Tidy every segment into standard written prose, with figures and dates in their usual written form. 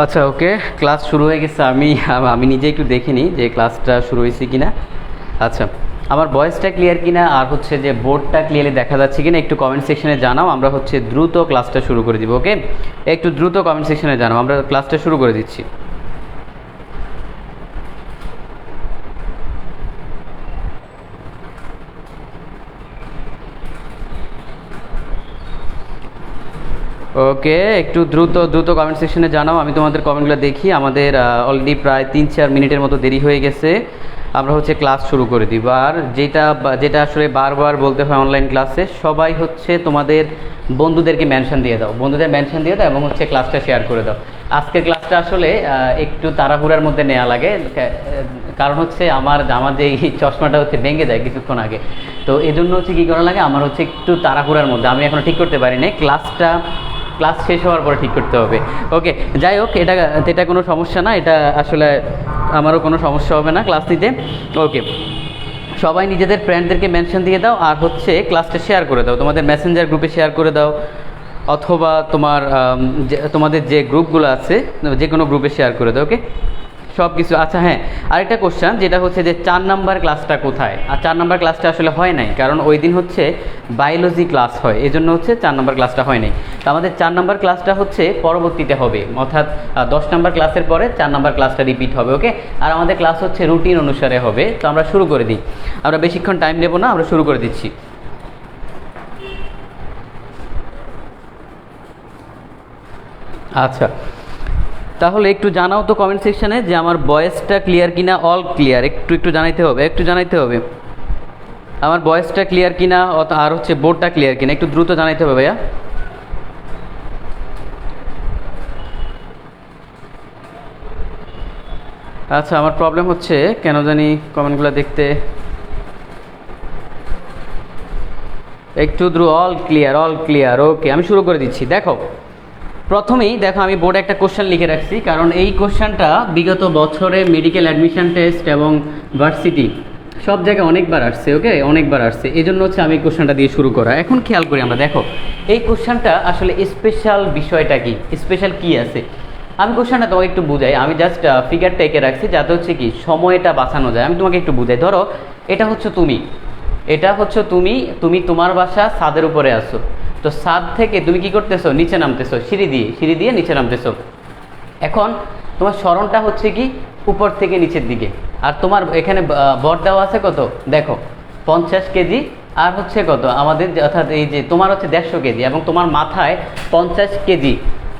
আচ্ছা, ওকে, ক্লাস শুরু হয়ে গেছে। আমি নিজে একটু দেখিনি যে ক্লাসটা শুরু হয়েছে কিনা। আচ্ছা, আমার ভয়েসটা ক্লিয়ার কিনা আর হচ্ছে যে বোর্ডটা ক্লিয়ারলি দেখা যাচ্ছে কিনা একটু কমেন্ট সেকশনে জানাও। আমরা হচ্ছে দ্রুত ক্লাসটা শুরু করে দিব। ওকে, একটু দ্রুত কমেন্ট সেকশনে জানাও, আমরা ক্লাসটা শুরু করে দিচ্ছি। ওকে, একটু দ্রুত দ্রুত কমেন্ট সেকশনে জানাও, আমি তোমাদের কমেন্টগুলো দেখি। আমাদের অলরেডি প্রায় 3-4 মিনিটের মতো দেরি হয়ে গেছে। আমরা হচ্ছে ক্লাস শুরু করে দিব। আর যেটা আসলে বারবার বলতে হয় অনলাইন ক্লাসে, সবাই হচ্ছে তোমাদের বন্ধুদেরকে মেনশন দিয়ে দাও, বন্ধুদের মেনশন দিয়ে দাও এবং হচ্ছে ক্লাসটা শেয়ার করে দাও। আজকের ক্লাসটা আসলে একটু তাড়াহুড়ার মধ্যে নেওয়া লাগে, কারণ হচ্ছে আমার যে এই চশমাটা হচ্ছে ভেঙে যায় কিছুক্ষণ আগে। তো এই জন্য হচ্ছে কী করা লাগে, আমার হচ্ছে একটু তাড়াহুড়ার মধ্যে, আমি এখনও ঠিক করতে পারি না। ক্লাস শেষ হওয়ার পরে ঠিক করতে হবে। ওকে, যাই হোক, এটা কোনো সমস্যা না, এটা আসলে আমারও কোনো সমস্যা হবে না ক্লাস নিতে। ওকে, সবাই নিজেদের ফ্রেন্ডদেরকে মেনশন দিয়ে দাও আর হচ্ছে ক্লাসটা শেয়ার করে দাও, তোমাদের মেসেঞ্জার গ্রুপে শেয়ার করে দাও, অথবা তোমাদের যে গ্রুপগুলো আছে যে কোনো গ্রুপে শেয়ার করে দাও। ওকে, সব কিছু। আচ্ছা হ্যাঁ, আরেকটা কোশ্চেন, যেটা হচ্ছে যে 4 নাম্বার ক্লাসটা কোথায়? আর 4 নাম্বার ক্লাসটা আসলে হয় নাই, কারণ ওই দিন হচ্ছে বায়োলজি ক্লাস হয়, এই জন্য হচ্ছে 4 নাম্বার ক্লাসটা হয় নাই। তো আমাদের 4 নাম্বার ক্লাসটা হচ্ছে পরবর্তীতে হবে, অর্থাৎ 10 নাম্বার ক্লাসের পরে 4 নাম্বার ক্লাসটা রিপিট হবে। ওকে, আর আমাদের ক্লাস হচ্ছে রুটিন অনুসারে হবে। তো আমরা শুরু করে দিই, আমরা বেশিক্ষণ টাইম নেব না, আমরা শুরু করে দিচ্ছি। আচ্ছা, তাহলে একটু জানাও তো কমেন্ট সেকশানে যে আমার ভয়েসটা ক্লিয়ার কিনা। অল ক্লিয়ার, একটু জানাইতে হবে আমার ভয়েসটা ক্লিয়ার কিনা, আর হচ্ছে বোর্ডটা ক্লিয়ার কিনা, একটু দ্রুত জানাইতে হবে ভাইয়া। আচ্ছা, আমার প্রবলেম হচ্ছে কেন জানি কমেন্টগুলো দেখতে। একটু অল ক্লিয়ার। ওকে, আমি শুরু করে দিচ্ছি। প্রথমেই দেখো, আমি বোর্ডে একটা কোশ্চেন লিখে রাখছি, কারণ এই কোশ্চেনটা বিগত বছরে মেডিকেল অ্যাডমিশন টেস্ট এবং ভার্সিটি সব জায়গায় অনেকবার আসছে। ওকে, অনেকবার আসছে, এই জন্য হচ্ছে আমি এই কোশ্চেনটা দিয়ে শুরু করা। এখন খেয়াল করি আমরা, দেখো এই কোশ্চেনটা আসলে স্পেশাল বিষয়টা কি, স্পেশাল কি আছে। আমি কোশ্চেনটা তোমাকে একটু বুঝাই, আমি জাস্ট ফিগারটা এঁকে রাখছি যাতে হচ্ছে কি সময়টা বাঁচানো যায়। আমি তোমাকে একটু বুঝাই। ধরো এটা হচ্ছে তুমি তোমার বাসা ছাদের উপরে আসো। তো ছাদ থেকে তুমি কি করতেছো, নিচে নামতেছো, সিঁড়ি দিয়ে নিচে নামতেছো। এখন তোমার সরণটা হচ্ছে কি উপর থেকে নিচের দিকে, আর তোমার এখানে ভর দেওয়া আছে কত, দেখো 50 কেজি, আর হচ্ছে কত আমাদের, অর্থাৎ এই যে তোমার হচ্ছে 150 কেজি, এবং তোমার মাথায় 50 কেজি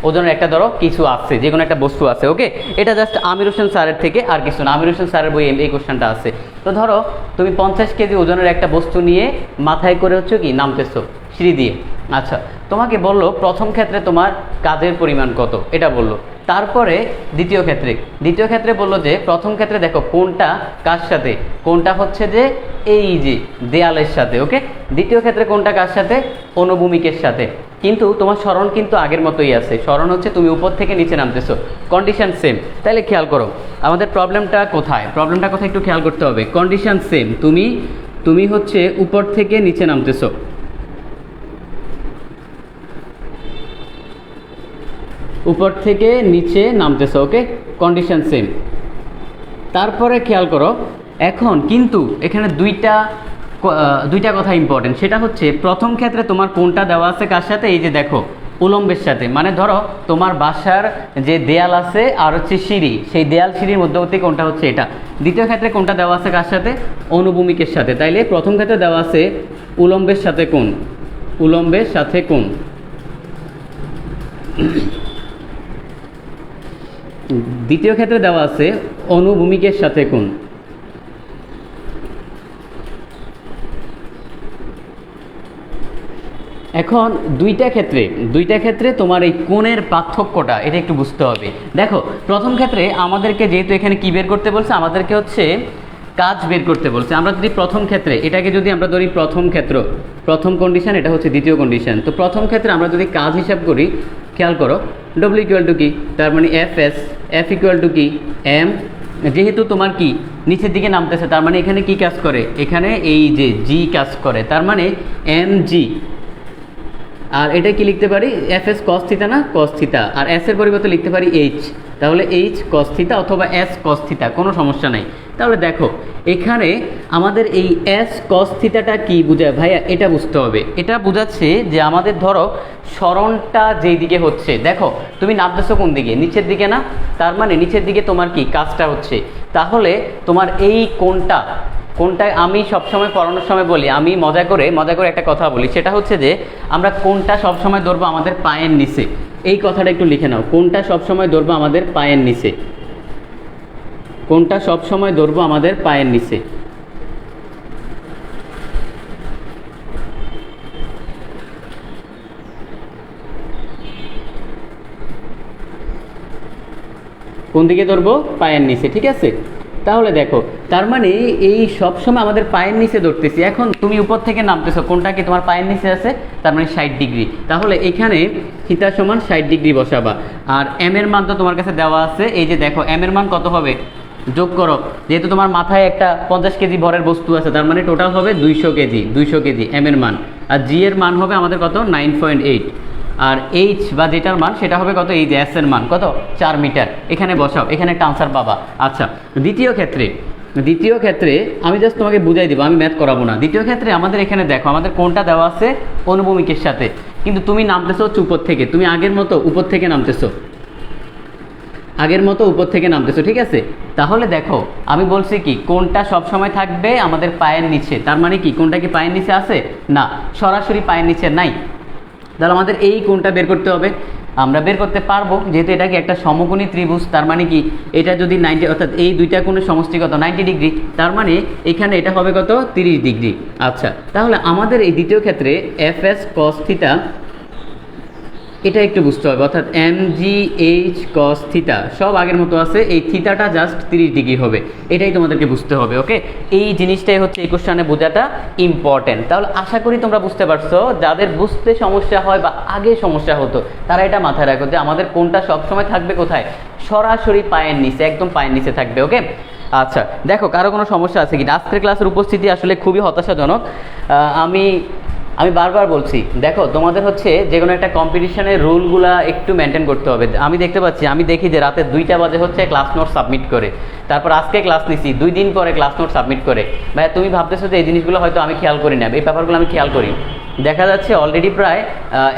ওজনের একটা ধরো কিছু আছে, যে কোনো একটা বস্তু আছে। ওকে, এটা জাস্ট আমির হোসেন স্যারের থেকে আর কিছু না, আমির হোসেন স্যারের বই এই কোশ্চেনটা আছে। তো ধরো তুমি 50 কেজি ওজনের একটা বস্তু নিয়ে মাথায় করে হচ্ছে কি নামতেছো সিঁড়ি দিয়ে। আচ্ছা, তোমাকে বললো প্রথম ক্ষেত্রে তোমার কাজের পরিমাণ কত, এটা বললো। তারপরে দ্বিতীয় ক্ষেত্রে বললো যে প্রথম ক্ষেত্রে দেখো কোনটা কার সাথে, কোনটা হচ্ছে যে এই যে দেয়ালের সাথে। ওকে, দ্বিতীয় ক্ষেত্রে কোনটা কার সাথে, অনুভূমিকের সাথে। কিন্তু তোমার স্মরণ কিন্তু আগের মতোই আছে, স্মরণ হচ্ছে তুমি উপর থেকে নিচে নামতেছো, কন্ডিশন সেম। তাহলে খেয়াল করো আমাদের প্রবলেমটা কোথায় একটু খেয়াল করতে হবে। কন্ডিশন সেম, তুমি হচ্ছে উপর থেকে নিচে নামতেছো, উপর থেকে নিচে নামতেছো। ওকে, কন্ডিশন সেম। তারপরে খেয়াল করো, এখন কিন্তু এখানে দুইটা কথা ইম্পর্টেন্ট। সেটা হচ্ছে প্রথম ক্ষেত্রে তোমার কোনটা দেওয়া আছে কার সাথে, এই যে দেখো উলম্বের সাথে, মানে ধরো তোমার বাসার যে দেয়াল আছে আর হচ্ছে সিঁড়ি, সেই দেয়াল সিঁড়ির মধ্যবর্তী কোনটা হচ্ছে এটা। দ্বিতীয় ক্ষেত্রে কোনটা দেওয়া আছে কার সাথে, অনুভূমিকের সাথে। তাইলে প্রথম ক্ষেত্রে দেওয়া আছে উলম্বের সাথে কোন, দ্বিতীয় ক্ষেত্রে দেওয়া আছে অনুভূমিকের সাথে কোণ। এখন দুইটা ক্ষেত্রে তোমার এই কোণের পার্থক্যটা এটা একটু বুঝতে হবে। দেখো প্রথম ক্ষেত্রে আমাদেরকে যেহেতু এখানে কি বের করতে বলছে, আমাদেরকে হচ্ছে কাজ বের করতে বলছে। আমরা যদি প্রথম ক্ষেত্রে এটাকে যদি আমরা ধরি প্রথম কন্ডিশন, এটা হচ্ছে দ্বিতীয় কন্ডিশন। তো প্রথম ক্ষেত্রে আমরা যদি কাজ হিসাব করি, খেয়াল করো ডব্লিউ ইকুয়াল টু কি, তার মানে এফ ইকুয়াল টু কি এম। যেহেতু তোমার কি নিচের দিকে নামতেছে, তার মানে এখানে কি কাজ করে, এখানে এই যে জি কাজ করে, তার মানে এম জি আর এটা কি লিখতে পারি, এফ এস কস থিটা না, কস থিটা, আর এস এর পরিবর্তে লিখতে পারি এইচ, তাহলে এইচ কস থিটা অথবা এস কস থিটা, কোনো সমস্যা নাই। তাহলে দেখো এখানে আমাদের এই এস কস থিটাটা কি বোঝায় ভাইয়া, এটা বুঝতে হবে। এটা বোঝাচ্ছে যে আমাদের ধরো সরণটা যেই দিকে হচ্ছে, দেখো তুমি নামতেছো কোন দিকে, নিচের দিকে না, তার মানে নিচের দিকে তোমার কি কাজটা হচ্ছে, তাহলে তোমার এই কোনটায় আমি সবসময় পড়ানোর সময় বলি, আমি মজা করে একটা কথা বলি, সেটা হচ্ছে যে আমরা কোনটা সবসময় ধরবো আমাদের পায়ের নিচে। এই কথাটা একটু লিখে নাও, কোনটা সবসময় ধরবো আমাদের পায়ের নিচে, কোনটা সবসময় ধরবো আমাদের পায়ের নিচে। কোন দিকে ধরবো, পায়ের নিচে, ঠিক আছে। তাহলে দেখো তার মানে এই সবসময় আমাদের পায়ের নিচে ধরতেছি। এখন তুমি উপর থেকে নামতেছো, কোনটা কি তোমার পায়ের নিচে আছে, তার মানে 60 ডিগ্রি। তাহলে এখানে থিটা সমান 60 ডিগ্রি বসাবা। আর এম এর মান তো তোমার কাছে দেওয়া আছে, এই যে দেখো এম এর মান কত হবে, যোগ করো, যেহেতু তোমার মাথায় একটা 50 কেজি ভরের বস্তু আছে, তার মানে টোটাল হবে 200 কেজি এম এর মান। আর জি এর মান হবে আমাদের কত, 9.8। আর এইচ বা যেটার মান সেটা হবে কত, এই যে এস এর মান কত, 4 মিটার। এখানে বসাও, এখানে একটা আনসার পাবা। আচ্ছা, দ্বিতীয় ক্ষেত্রে আমি জাস্ট তোমাকে বুঝাই দিব, আমি ম্যাথ করাবো না। দ্বিতীয় ক্ষেত্রে আমাদের এখানে দেখো আমাদের কোনটা দেওয়া আছে, অনুভূমিকের সাথে, কিন্তু তুমি নামতেছো উপর থেকে, তুমি আগের মতো উপর থেকে নামতেছো, ঠিক আছে। তাহলে দেখো আমি বলছি কি, কোনটা সবসময় থাকবে আমাদের পায়ের নিচে, তার মানে কি কোনটা কি পায়ের নিচে আছে, না, সরাসরি পায়ের নিচে নাই। তাহলে আমাদের এই কোণটা বের করতে হবে, আমরা বের করতে পারবো, যেহেতু এটা কি একটা সমকোণী ত্রিভুজ, তার মানে কি এটা যদি 90, অর্থাৎ এই দুইটা কোণের সমষ্টি কত, 90 ডিগ্রি, তার মানে এখানে এটা হবে কত, 30 ডিগ্রি। আচ্ছা, তাহলে আমাদের এই দ্বিতীয় ক্ষেত্রে এফ এস কস থিটা, এটা একটু বুঝতে হবে, অর্থাৎ M G H cos theta সব আগের মতো আছে, এই থিটাটা জাস্ট 30 ডিগ্রি হবে, এটাই তোমাদেরকে বুঝতে হবে। ওকে, এই জিনিসটাই হচ্ছে এই কোশ্চেনে বোঝাটা ইম্পর্টেন্ট। তাহলে আশা করি তোমরা বুঝতে পারছো, যাদের বুঝতে সমস্যা হয় বা আগে সমস্যা হতো তারা এটা মাথায় রাখো যে আমাদের কোনটা সবসময় থাকবে কোথায়, সরাসরি পায়ের নিচে, একদম পায়ের নিচে থাকবে। ওকে, আচ্ছা দেখো কারো কোনো সমস্যা আছে কিনা। আজকের ক্লাসের উপস্থিতি আসলে খুবই হতাশাজনক। আমি বারবার বলছি, দেখো তোমাদের হচ্ছে যে কোনো একটা কম্পিটিশনের রুলগুলা একটু মেনটেন করতে হবে। আমি দেখি যে রাতে 2টা বাজে হচ্ছে ক্লাস নোট সাবমিট করে, তারপর আজকে ক্লাস নিছি, 2 দিন পরে ক্লাস নোট সাবমিট করে। ভাই তুমি ভাবতেছো যে এই জিনিসগুলো হয়তো আমি খেয়াল করি না, এই ব্যাপারগুলো আমি খেয়াল করি। দেখা যাচ্ছে অলরেডি প্রায়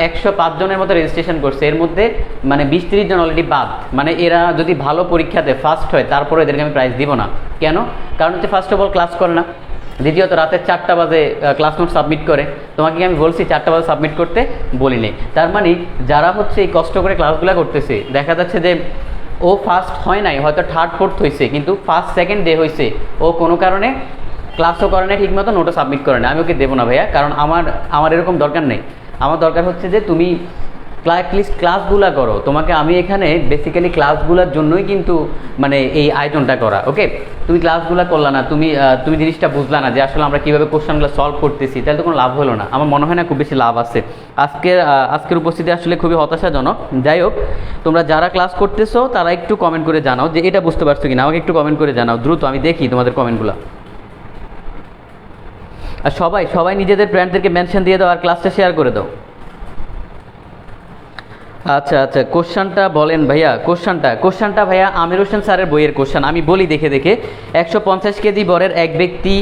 105 জনের মতো রেজিস্ট্রেশন করছে, এর মধ্যে মানে 20-30 জন অলরেডি বাদ। মানে এরা যদি ভালো পরীক্ষা দেয়, ফার্স্ট হয়, তারপরে এদেরকে আমি প্রাইজ দিব না। কেন? কারণ হচ্ছে ফার্স্ট অফ অল ক্লাস করে না, দ্বিতীয়ত রাতে 4টা বাজে ক্লাস নোট সাবমিট করে। তোমাকে আমি বলছি 4টা বাজে সাবমিট করতে, বলিনি। তার মানে যারা হচ্ছে এই কষ্ট করে ক্লাসগুলো করতেছে, দেখা যাচ্ছে যে ও ফার্স্ট হয় নাই, হয়তো থার্ড ফোর্থ হয়েছে, কিন্তু ফার্স্ট সেকেন্ড ডে হয়েছে, ও কোনো কারণে ক্লাসও করে না ঠিক মতো, নোটও সাবমিট করে না। আমি ওকে দেবো না ভাইয়া, কারণ আমার এরকম দরকার নেই। আমার দরকার হচ্ছে যে তুমি অ্যাটলিস্ট ক্লাসগুলো করো। তোমাকে আমি এখানে বেসিক্যালি ক্লাসগুলোর জন্যই কিন্তু মানে এই আয়োজনটা করা। ওকে, তুমি ক্লাসগুলো করলা না, তুমি জিনিসটা বুঝলা না যে আসলে আমরা কীভাবে কোশ্চেনগুলো সলভ করতেছি, তাহলে তো কোনো লাভ হলো না। আমার মনে হয় না খুব বেশি লাভ আছে। আজকের উপস্থিতি আসলে খুবই হতাশাজনক। যাই হোক, তোমরা যারা ক্লাস করতেছো তারা একটু কমেন্ট করে জানাও যে এটা বুঝতে পারছো কিনা, আমাকে একটু কমেন্ট করে জানাও দ্রুত, আমি দেখি তোমাদের কমেন্টগুলো। আর সবাই নিজেদের ফ্রেন্ডদেরকে মেনশন দিয়ে দাও আর ক্লাসটা শেয়ার করে দাও। আচ্ছা, কোশ্চেনটা বলেন ভাইয়া। কোশ্চেনটা ভাইয়া আমির হোসেন স্যারের বইয়ের কোশ্চেন। আমি বলি দেখে 150 কেজি বরের এক ব্যক্তি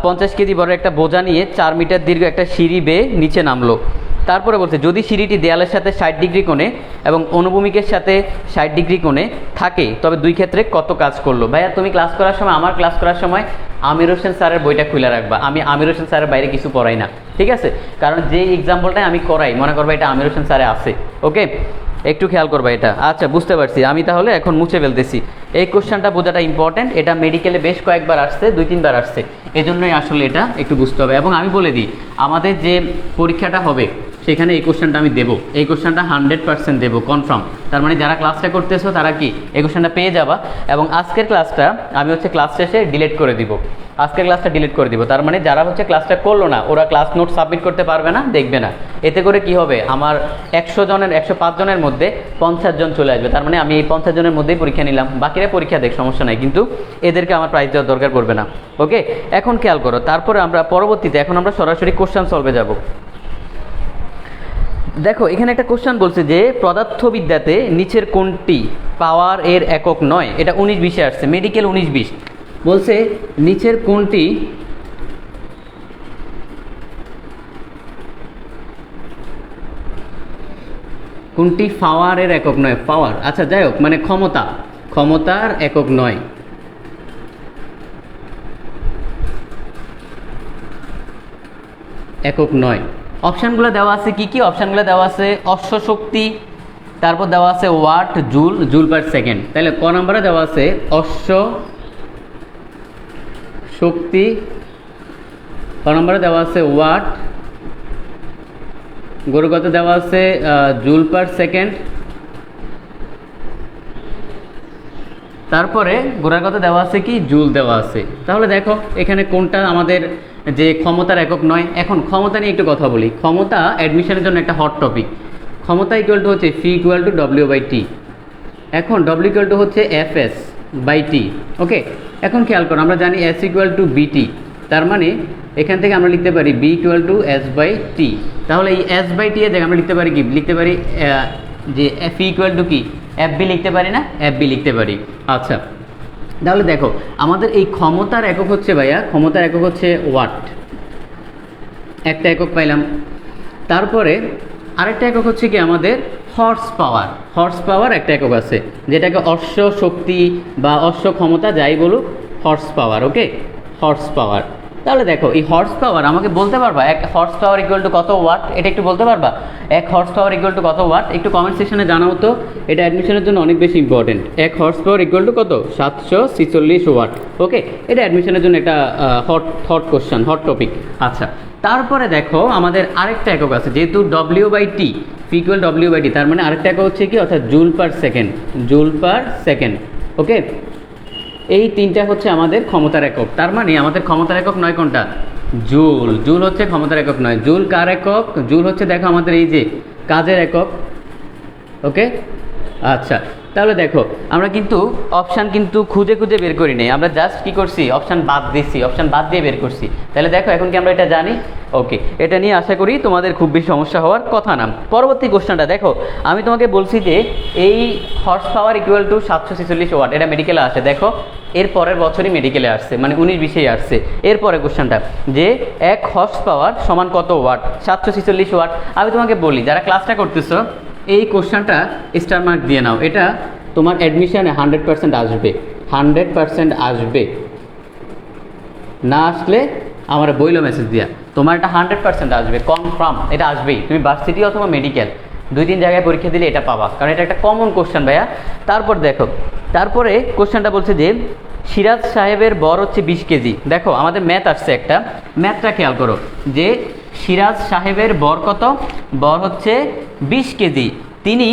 50 কেজি বরের একটা বোঝা নিয়ে 4 মিটার দীর্ঘ একটা সিঁড়ি বেয়ে নিচে নামলো। তারপরে বলছে যদি সিঁড়িটি দেয়ালের সাথে 60 ডিগ্রি কোণে এবং অনুভূমিকের সাথে 60 ডিগ্রি কোণে থাকে, তবে দুই ক্ষেত্রে কত কাজ করলো। ভাইয়া তুমি ক্লাস করার সময়, আমার ক্লাস করার সময় আমির হোসেন স্যারের বইটা খুলে রাখবা। আমি আমির হোসেন স্যারের বাইরে কিছু পড়াই না, ঠিক আছে? কারণ যে এক্সাম্পলটাই আমি করাই, মনে করবা এটা আমির হোসেন স্যারে আছে। ওকে, একটু খেয়াল করবা এটা। আচ্ছা, বুঝতে পারছি। আমি তাহলে এখন মুছে ফেলতেছি। এই কোশ্চেনটা বোঝাটা ইম্পর্টেন্ট। এটা মেডিকেলে বেশ কয়েকবার আসছে, 2-3 বার আসছে, এজন্যই আসলে এটা একটু বুঝতে হবে। এবং আমি বলে দিই, আমাদের যে পরীক্ষাটা হবে সেখানে এই কোশ্চেনটা আমি দেবো, এই কোশ্চেনটা 100% দেবো, কনফার্ম। তার মানে যারা ক্লাসটা করতেছো তারা কি এই কোশ্চেনটা পেয়ে যাবা। এবং আজকের ক্লাসটা আমি হচ্ছে ক্লাস শেষে ডিলিট করে দিব, তার মানে যারা হচ্ছে ক্লাসটা করলো না, ওরা ক্লাস নোট সাবমিট করতে পারবে না, দেখবে না। এতে করে কি হবে, আমার 105 জনের মধ্যে 50 জন চলে আসবে। তার মানে আমি এই 50 জনের মধ্যেই পরীক্ষা নিলাম, বাকিরা পরীক্ষা দেখ, সমস্যা নাই, কিন্তু এদেরকে আমার প্রাইজ দেওয়ার দরকার পড়বে না। ওকে, এখন খেয়াল করো। তারপরে আমরা পরবর্তীতে এখন আমরা সরাসরি কোশ্চেন সলভে যাব। দেখো এখানে একটা কোশ্চেন বলছে যে পদার্থবিদ্যাতে নিচের কোনটি পাওয়ার এর একক নয়, এটা 19-20-এ আসছে, মেডিকেল 19-20 বলছে নিচের কোনটি পাওয়ারের একক নয়, পাওয়ার, আচ্ছা যাই হোক, মানে ক্ষমতার একক নয়। অপশানগুলো দেওয়া আছে কি কি? অপশানগুলো দেওয়া আছে অশ্ব শক্তি, তারপর দেওয়া আছে ওয়াট, জুল পার সেকেন্ড। তাহলে ক নম্বরে দেওয়া আছে অশ্ব শক্তি, ক নম্বরে দেওয়া আছে ওয়াট, গরুগত দেওয়া আছে জুল পার সেকেন্ড, তারপরে গোড়াগত দেওয়া আছে কি জুল দেওয়া আছে। তাহলে দেখো এখানে কোনটা আমাদের যে ক্ষমতার একক নয়। এখন ক্ষমতা নিয়ে একটু কথা বলি। ক্ষমতা অ্যাডমিশনের জন্য একটা হট টপিক। ক্ষমতা ইকুয়াল টু হচ্ছে ফি ইকুয়াল টু ডব্লিউ বাই টি। এখন ডব্লিউ ইকুয়াল টু হচ্ছে এফ এস বাই টি। ওকে, এখন খেয়াল করো, আমরা জানি এস ইকুয়াল টু বিটি, তার মানে এখান থেকে আমরা লিখতে পারি B equal to S by T. তাহলে এই এস বাই টি এর জায়গায় আমরা লিখতে পারি কি? লিখতে পারি যে এফ ইকুয়াল টু কি এফ বি লিখতে পারি না? এফ বি লিখতে পারি। আচ্ছা, তাহলে দেখো আমাদের এই ক্ষমতার একক হচ্ছে ভাইয়া, ক্ষমতার একক হচ্ছে ওয়াট, একটা একক পাইলাম। তারপরে আরেকটা একক হচ্ছে কি আমাদের হর্স পাওয়ার একটা একক আছে, যেটাকে অশ্ব শক্তি বা অশ্ব ক্ষমতা যাই বলুক, হর্স পাওয়ার। ওকে, হর্স পাওয়ার। তাহলে দেখো এই হর্স পাওয়ার আমাকে বলতে পারবা এক হর্স পাওয়ার ইকুয়াল টু কত ওয়াট? এটা একটু বলতে পারবা? এক হর্স পাওয়ার ইকুয়াল টু কত ওয়াট? একটু কমেন্ট সেকশনে জানাও তো, এটা অ্যাডমিশনের জন্য অনেক বেশি ইম্পর্টেন্ট। এক হর্স পাওয়ার ইকুয়াল টু কত? 746 ওয়াট। ওকে, এটা অ্যাডমিশনের জন্য একটা হট কোশ্চেন, হট টপিক। আচ্ছা, তারপরে দেখো আমাদের আরেকটা একক আছে, যেহেতু W by T, equal W by T, তার মানে আরেকটা একক হচ্ছে কি, অর্থাৎ জুল পার সেকেন্ড। ওকে, এই তিনটা হচ্ছে আমাদের ক্ষমতার একক। তার মানে আমাদের ক্ষমতার একক নয় কোনটা? জুল হচ্ছে ক্ষমতার একক নয়। জুল কার একক? জুল হচ্ছে দেখো আমাদের এই যে কাজের একক। ওকে, আচ্ছা, তাহলে দেখো আমরা কিন্তু অপশান কিন্তু খুঁজে বের করি নাই, আমরা জাস্ট কি করছি, অপশান বাদ দিয়ে বের করছি। তাহলে দেখো এখন কি আমরা এটা জানি? ওকে, এটা নিয়ে আশা করি তোমাদের খুব বেশি সমস্যা হওয়ার কথা না। পরবর্তী কোশ্চেনটা দেখো, আমি তোমাকে বলছি যে এই horse power equal to 746 watt, এটা মেডিকেলে আসে। দেখো এর পরের বছরই মেডিকেলে আসছে, মানে 19-20-এই আসছে। এরপরে কোশ্চেনটা যে এক হর্স পাওয়ার সমান কত ওয়াট? 746 ওয়াট। আমি তোমাকে বলি, যারা ক্লাসটা করতেছো এই কোশ্চেনটা স্টার মার্ক দিয়ে নাও, এটা তোমার অ্যাডমিশনে 100% আসবে, 100% আসবে। না আসলে আমার বইলো মেসেজ দিয়া, তোমার এটা 100% আসবে, কনফার্ম এটা আসবেই। তুমি ভার্সিটি অথবা মেডিকেল 2-3 জায়গায় পরীক্ষা দিলে এটা পাবা, কারণ এটা একটা কমন কোশ্চেন ভাইয়া। তারপর দেখো, তারপরে কোশ্চেনটা বলছে যে সিরাজ সাহেবের বর হচ্ছে 20 কেজি। দেখো আমাদের ম্যাথ আসছে একটা, ম্যাথটা খেয়াল করো যে সিরাজ সাহেবের বর কত? বর হচ্ছে 20 কেজি। তিনি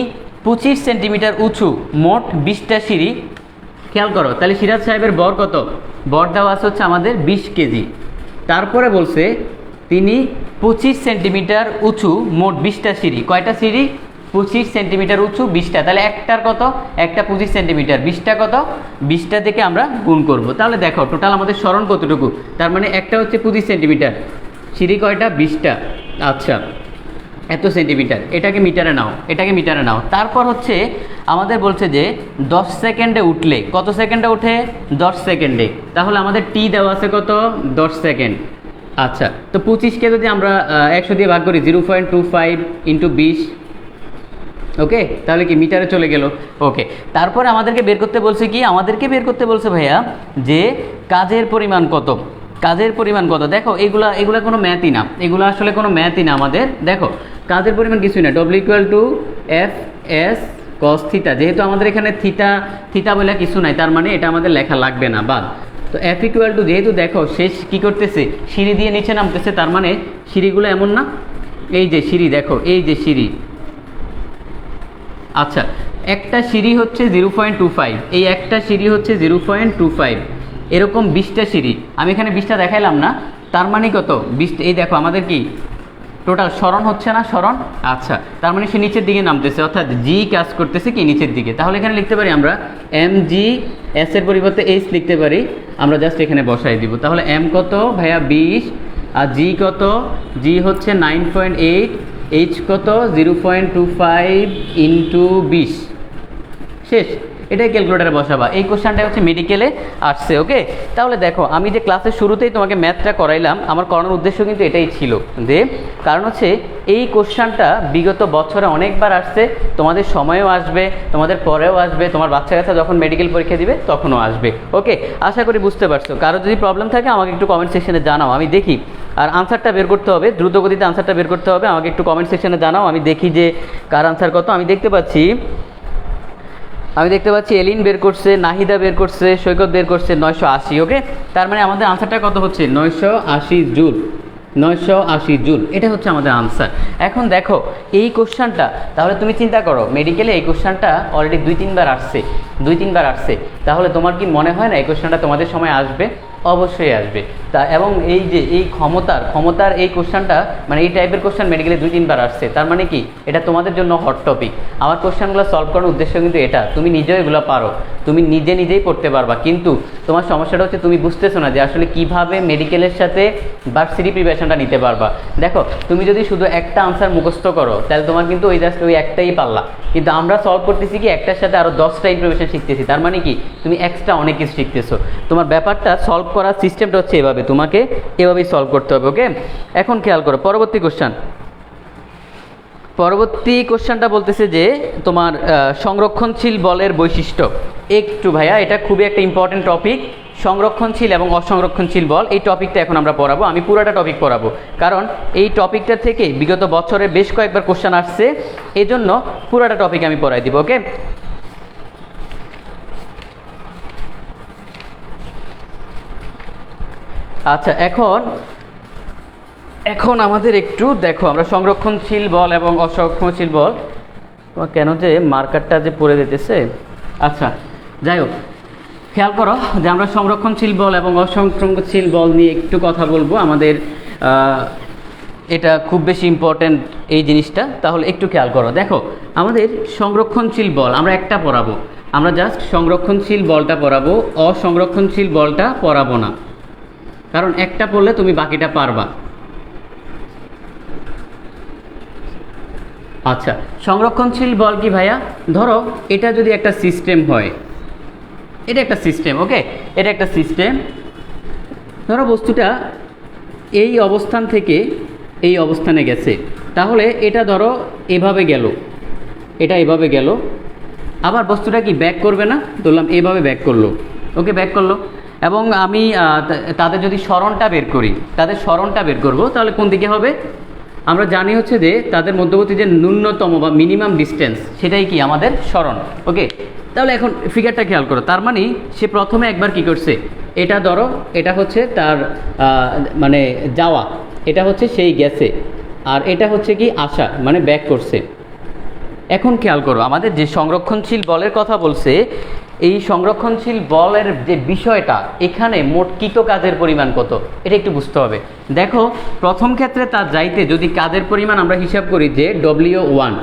25 সেন্টিমিটার উঁচু, মোট 20টা সিঁড়ি। খেয়াল করো, তাহলে সিরাজ সাহেবের বর কত? বর দেওয়া আছে হচ্ছে আমাদের 20 কেজি। তারপরে বলছে তিনি 25 সেন্টিমিটার উঁচু, মোট 20টা সিঁড়ি। কয়টা সিঁড়ি? 25 সেন্টিমিটার উঁচু 20টা। তাহলে একটার কত? একটা 25 সেন্টিমিটার, 20টা কত? 20টা থেকে আমরা গুণ করব। তাহলে দেখো টোটাল আমাদের স্মরণ কতটুকু? তার মানে একটা হচ্ছে 25 সেন্টিমিটার, সিঁড়ি কয়টা? 20টা। আচ্ছা, এত সেন্টিমিটার, এটাকে মিটারে নাও। তারপর হচ্ছে আমাদের বলছে যে 10 সেকেন্ডে উঠলে, কত সেকেন্ডে উঠে? 10 সেকেন্ডে। তাহলে আমাদের টি দেওয়া আছে কত? 10 সেকেন্ড। আচ্ছা, তো 25কে যদি আমরা 100 দিয়ে ভাগ করি, 0.25 ইন্টু 20, ওকে, তাহলে কি মিটারে চলে গেল। ওকে, তারপরে আমাদেরকে বের করতে বলছে কি? আমাদেরকে বের করতে বলছে ভাইয়া যে কাজের পরিমাণ কত? দেখো এগুলা কোনো ম্যাথই না, এগুলো আসলে কোনো ম্যাথই না আমাদের। দেখো কাজের পরিমাণ কিছুই না, W equal to F S cos theta. যেহেতু আমাদের এখানে থিটা বলে কিছু নাই, তার মানে এটা আমাদের লেখা লাগবে না, বাদ। তো এফ ইকুয়াল টু, যেহেতু দেখো শেষ কি করতেছে, সিঁড়ি দিয়ে নিচে নামতেছে, তার মানে সিঁড়িগুলো এমন না, এই যে সিঁড়ি, দেখো এই যে সিঁড়ি। আচ্ছা, একটা সিঁড়ি হচ্ছে 0.25, এই একটা সিঁড়ি হচ্ছে 0.25, এরকম 20টা সিঁড়ি। আমি এখানে 20টা দেখাইলাম না, তার মানে কত? 20। এই দেখো আমাদের কি টোটাল স্মরণ হচ্ছে না? স্মরণ। আচ্ছা, তার মানে সে নিচের দিকে নামতেছে, অর্থাৎ জি কাজ করতেছে কি নিচের দিকে। তাহলে এখানে লিখতে পারি আমরা এম জি, এস এর পরিবর্তে এইচ লিখতে পারি, আমরা জাস্ট এখানে বসাই দিব। তাহলে এম কত ভাইয়া? 20। আর জি কত? জি হচ্ছে 9.8, এইচ কত 0.25 ইন্টু 20 শেষ। এটাই ক্যালকুলেটারে বসাবা। এই কোশ্চেনটা হচ্ছে মেডিকেলে আসছে। ওকে, তাহলে দেখো আমি যে ক্লাসের শুরুতেই তোমাকে ম্যাথটা করাইলাম, আমার করানোর উদ্দেশ্য কিন্তু এটাই ছিল যে কারণ হচ্ছে এই কোশ্চেনটা বিগত বছরে অনেকবার আসছে, তোমাদের সময়েও আসবে, তোমাদের পরেও আসবে, তোমার বাচ্চা কাচ্চা যখন মেডিকেল পরীক্ষা দিবে তখনও আসবে। ওকে, আশা করি বুঝতে পারছো। কারো যদি প্রবলেম থাকে আমাকে একটু কমেন্ট সেকশনে জানাও, আমি দেখি। আর আনসারটা বের করতে হবে, দ্রুত গতিতে আনসারটা বের করতে হবে, আমাকে একটু কমেন্ট সেকশনে জানাও, আমি দেখি যে কার আনসার কত। আমি দেখতে পাচ্ছি এলিন বের করছে, নাহিদা বের করছে, সৈকত বের করছে 980। ওকে, তার মানে আমাদের আনসারটা কত হচ্ছে 980 জুল। 980 জুল, এটা হচ্ছে আমাদের আনসার। এখন দেখো এই কোশ্চেনটা, তাহলে তুমি চিন্তা করো মেডিকেলে এই কোশ্চেনটা অলরেডি 2-3 বার আসছে, তাহলে তোমার কি মনে হয় না এই কোশ্চেনটা তোমাদের সময় আসবে? অবশ্যই আসবে। তা এবং এই যে এই ক্ষমতার এই কোশ্চেনটা, মানে এই টাইপের কোশ্চেন মেডিকেলে 2-3 বার আসছে, তার মানে কি এটা তোমাদের জন্য হট টপিক। আমার কোশ্চেনগুলো সলভ করার উদ্দেশ্য কিন্তু এটা, তুমি নিজেও এগুলো পারো, তুমি নিজেই পড়তে পারবা, কিন্তু তোমার সমস্যাটা হচ্ছে তুমি বুঝতেছো না যে আসলে কিভাবে মেডিকেলের সাথে ভার্সিটি প্রিপারেশনটা নিতে পারবা। দেখো তুমি যদি শুধু একটা আনসার মুখস্থ করো তাহলে তোমার কিন্তু ওই জাস্ট ওই একটাই পারলা, কিন্তু আমরা সলভ করতেছি কি একটার সাথে আরও 10টা ইনফরমেশন শিখতেছি, তার মানে কি তুমি এক্সট্রা অনেক কিছু শিখতেছো। তোমার ব্যাপারটা সলভ করার সিস্টেমটা হচ্ছে এভাবে, তোমাকে এভাবেই সলভ করতে হবে। ওকে, এখন খেয়াল করো পরবর্তী কোশ্চেনটা বলতেছে যে তোমার সংরক্ষণশীল বলের বৈশিষ্ট্য। একটু ভাইয়া এটা খুবই একটা ইম্পর্টেন্ট টপিক, সংরক্ষণশীল এবং অসংরক্ষণশীল বল। এই টপিকটা এখন আমরা পড়াবো, আমি পুরোটা টপিক পড়াবো, কারণ এই টপিকটা থেকে বিগত বছরে বেশ কয়েকবার কোশ্চেন আসছে, এই জন্য পুরোটা টপিক আমি পড়াই দিব। ওকে, আচ্ছা এখন আমাদের একটু দেখো আমরা সংরক্ষণশীল বল এবং অসংরক্ষণশীল বল, তোমার কেন যে মার্কারটা যে পড়ে যেতেছে। আচ্ছা যাই হোক, খেয়াল করো যে আমরা সংরক্ষণশীল বল এবং অসংরক্ষণশীল বল নিয়ে একটু কথা বলবো। আমাদের এটা খুব বেশি ইম্পর্ট্যান্ট এই জিনিসটা, তাহলে একটু খেয়াল করো। দেখো আমাদের সংরক্ষণশীল বল আমরা একটা পড়াবো, আমরা জাস্ট সংরক্ষণশীল বলটা পড়াবো, অসংরক্ষণশীল বলটা পড়াবো না, কারণ একটা পড়লে তুমি বাকিটা পারবা। আচ্ছা, সংরক্ষণশীল বল কি ভাইয়া? ধরো এটা যদি একটা সিস্টেম হয়, এটা একটা সিস্টেম। ওকে, এটা একটা সিস্টেম। ধরো বস্তুটা এই অবস্থান থেকে এই অবস্থানে গেছে, তাহলে এটা ধরো এভাবে গেল, এটা এভাবে গেল, আবার বস্তুটা কি ব্যাক করবে না? ধরলাম এভাবে ব্যাক করলো। ওকে, ব্যাক করলো, এবং আমি তাদের যদি সরণটা বের করি, তাদের সরণটা বের করব, তাহলে কোন দিকে হবে? আমরা জানি হচ্ছে যে তাদের মধ্যবর্তী যে ন্যূনতম বা মিনিমাম ডিস্টেন্স, সেটাই কি আমাদের সরণ। ওকে, তাহলে এখন ফিগারটা খেয়াল করো, তার মানে সে প্রথমে একবার কি করছে, এটা ধরো এটা হচ্ছে তার মানে যাওয়া, এটা হচ্ছে সেই গেছে, আর এটা হচ্ছে কি আসা, মানে ব্যাক করছে। এখন খেয়াল করো আমাদের যে সংরক্ষণশীল বলের কথা বলছে, এই সংরক্ষণশীল বলের যে বিষয়টা, এখানে মোট কৃত কাজের পরিমাণ কত এটা একটু বুঝতে হবে। দেখো প্রথম ক্ষেত্রে তার যাইতে যদি কাজের পরিমাণ আমরা হিসাব করি যে W1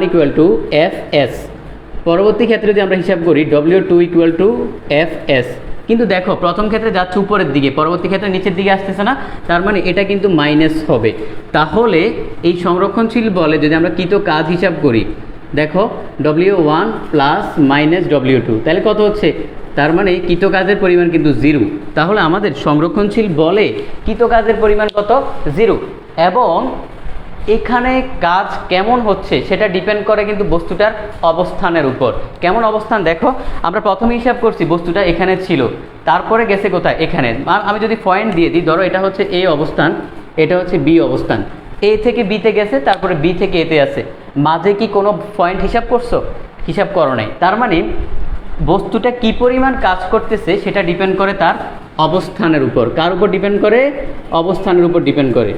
ইকুয়াল টু Fs, পরবর্তী ক্ষেত্রে যদি আমরা হিসাব করি W2 ইকুয়াল টু Fs, কিন্তু দেখো প্রথম ক্ষেত্রে যাচ্ছে উপরের দিকে, পরবর্তী ক্ষেত্রে নিচের দিকে আসতেছে না, তার মানে এটা কিন্তু মাইনাস হবে। তাহলে এই সংরক্ষণশীল বলে যদি আমরা কৃত কাজ হিসাব করি, দেখো W1 প্লাস মাইনাস W2, তাহলে কত হচ্ছে? তার মানে কৃত কাজের পরিমাণ কিন্তু 0। তাহলে আমাদের সংরক্ষণশীল বলে কৃত কাজের পরিমাণ কত? 0। এবং এখানে কাজ কেমন হচ্ছে সেটা ডিপেন্ড করে কিন্তু বস্তুটার অবস্থানের উপর। কেমন অবস্থান? দেখো আমরা প্রথমে হিসাব করছি বস্তুটা এখানে ছিল, তারপরে গেছে কোথায়? এখানে। আমি যদি পয়েন্ট দিয়ে দিই, ধরো এটা হচ্ছে A অবস্থান, এটা হচ্ছে B অবস্থান, A থেকে B তে গেছে, তারপরে B থেকে A তে আছে, মাঝে কি কোনো পয়েন্ট হিসাব করছো? হিসাব করো নাই। তার মানে বস্তুটা কি পরিমাণ কাজ করতেছে সেটা ডিপেন্ড করে তার অবস্থানের উপর। কার উপর ডিপেন্ড করে? অবস্থানের উপর ডিপেন্ড করে।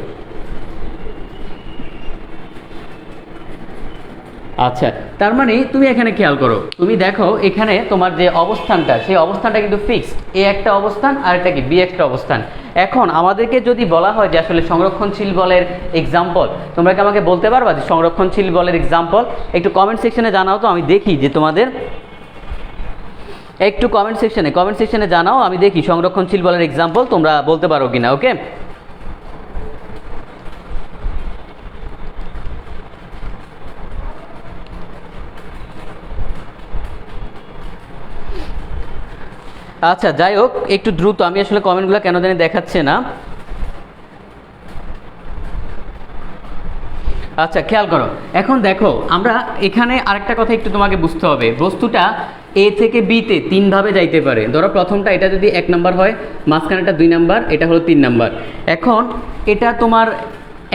আচ্ছা, তার মানে তুমি এখানে খেয়াল করো, তুমি দেখো এখানে তোমার যে অবস্থানটা, সেই অবস্থানটা কিন্তু ফিক্সড। এ একটা অবস্থান, আর একটা কি বি একটা অবস্থান। এখন আমাদেরকে যদি বলা হয় যে আসলে সংরক্ষণশীল বলের এক্সাম্পল, তোমরা কি আমাকে বলতে পারবা যে সংরক্ষণশীল বলের এক্সাম্পল? একটু কমেন্ট সেকশনে জানাও তো, আমি দেখি যে তোমাদের একটু কমেন্ট সেকশনে জানাও, আমি দেখি সংরক্ষণশীল বলের এক্সাম্পল তোমরা বলতে পারো কিনা। ওকে, আচ্ছা যাই হোক, একটু দ্রুত, আমি আসলে কমেন্টগুলো কেন জানি দেখাচ্ছে না। আচ্ছা খেয়াল করো, এখন দেখো আমরা এখানে আরেকটা কথা একটু তোমাকে বুঝতে হবে, বস্তুটা এ থেকে বিতে তিনভাবে যাইতে পারে। ধরো প্রথমটা এটা যদি 1 নাম্বার হয়, মাঝখানেটা 2 নাম্বার, এটা হলো 3 নাম্বার। এখন এটা তোমার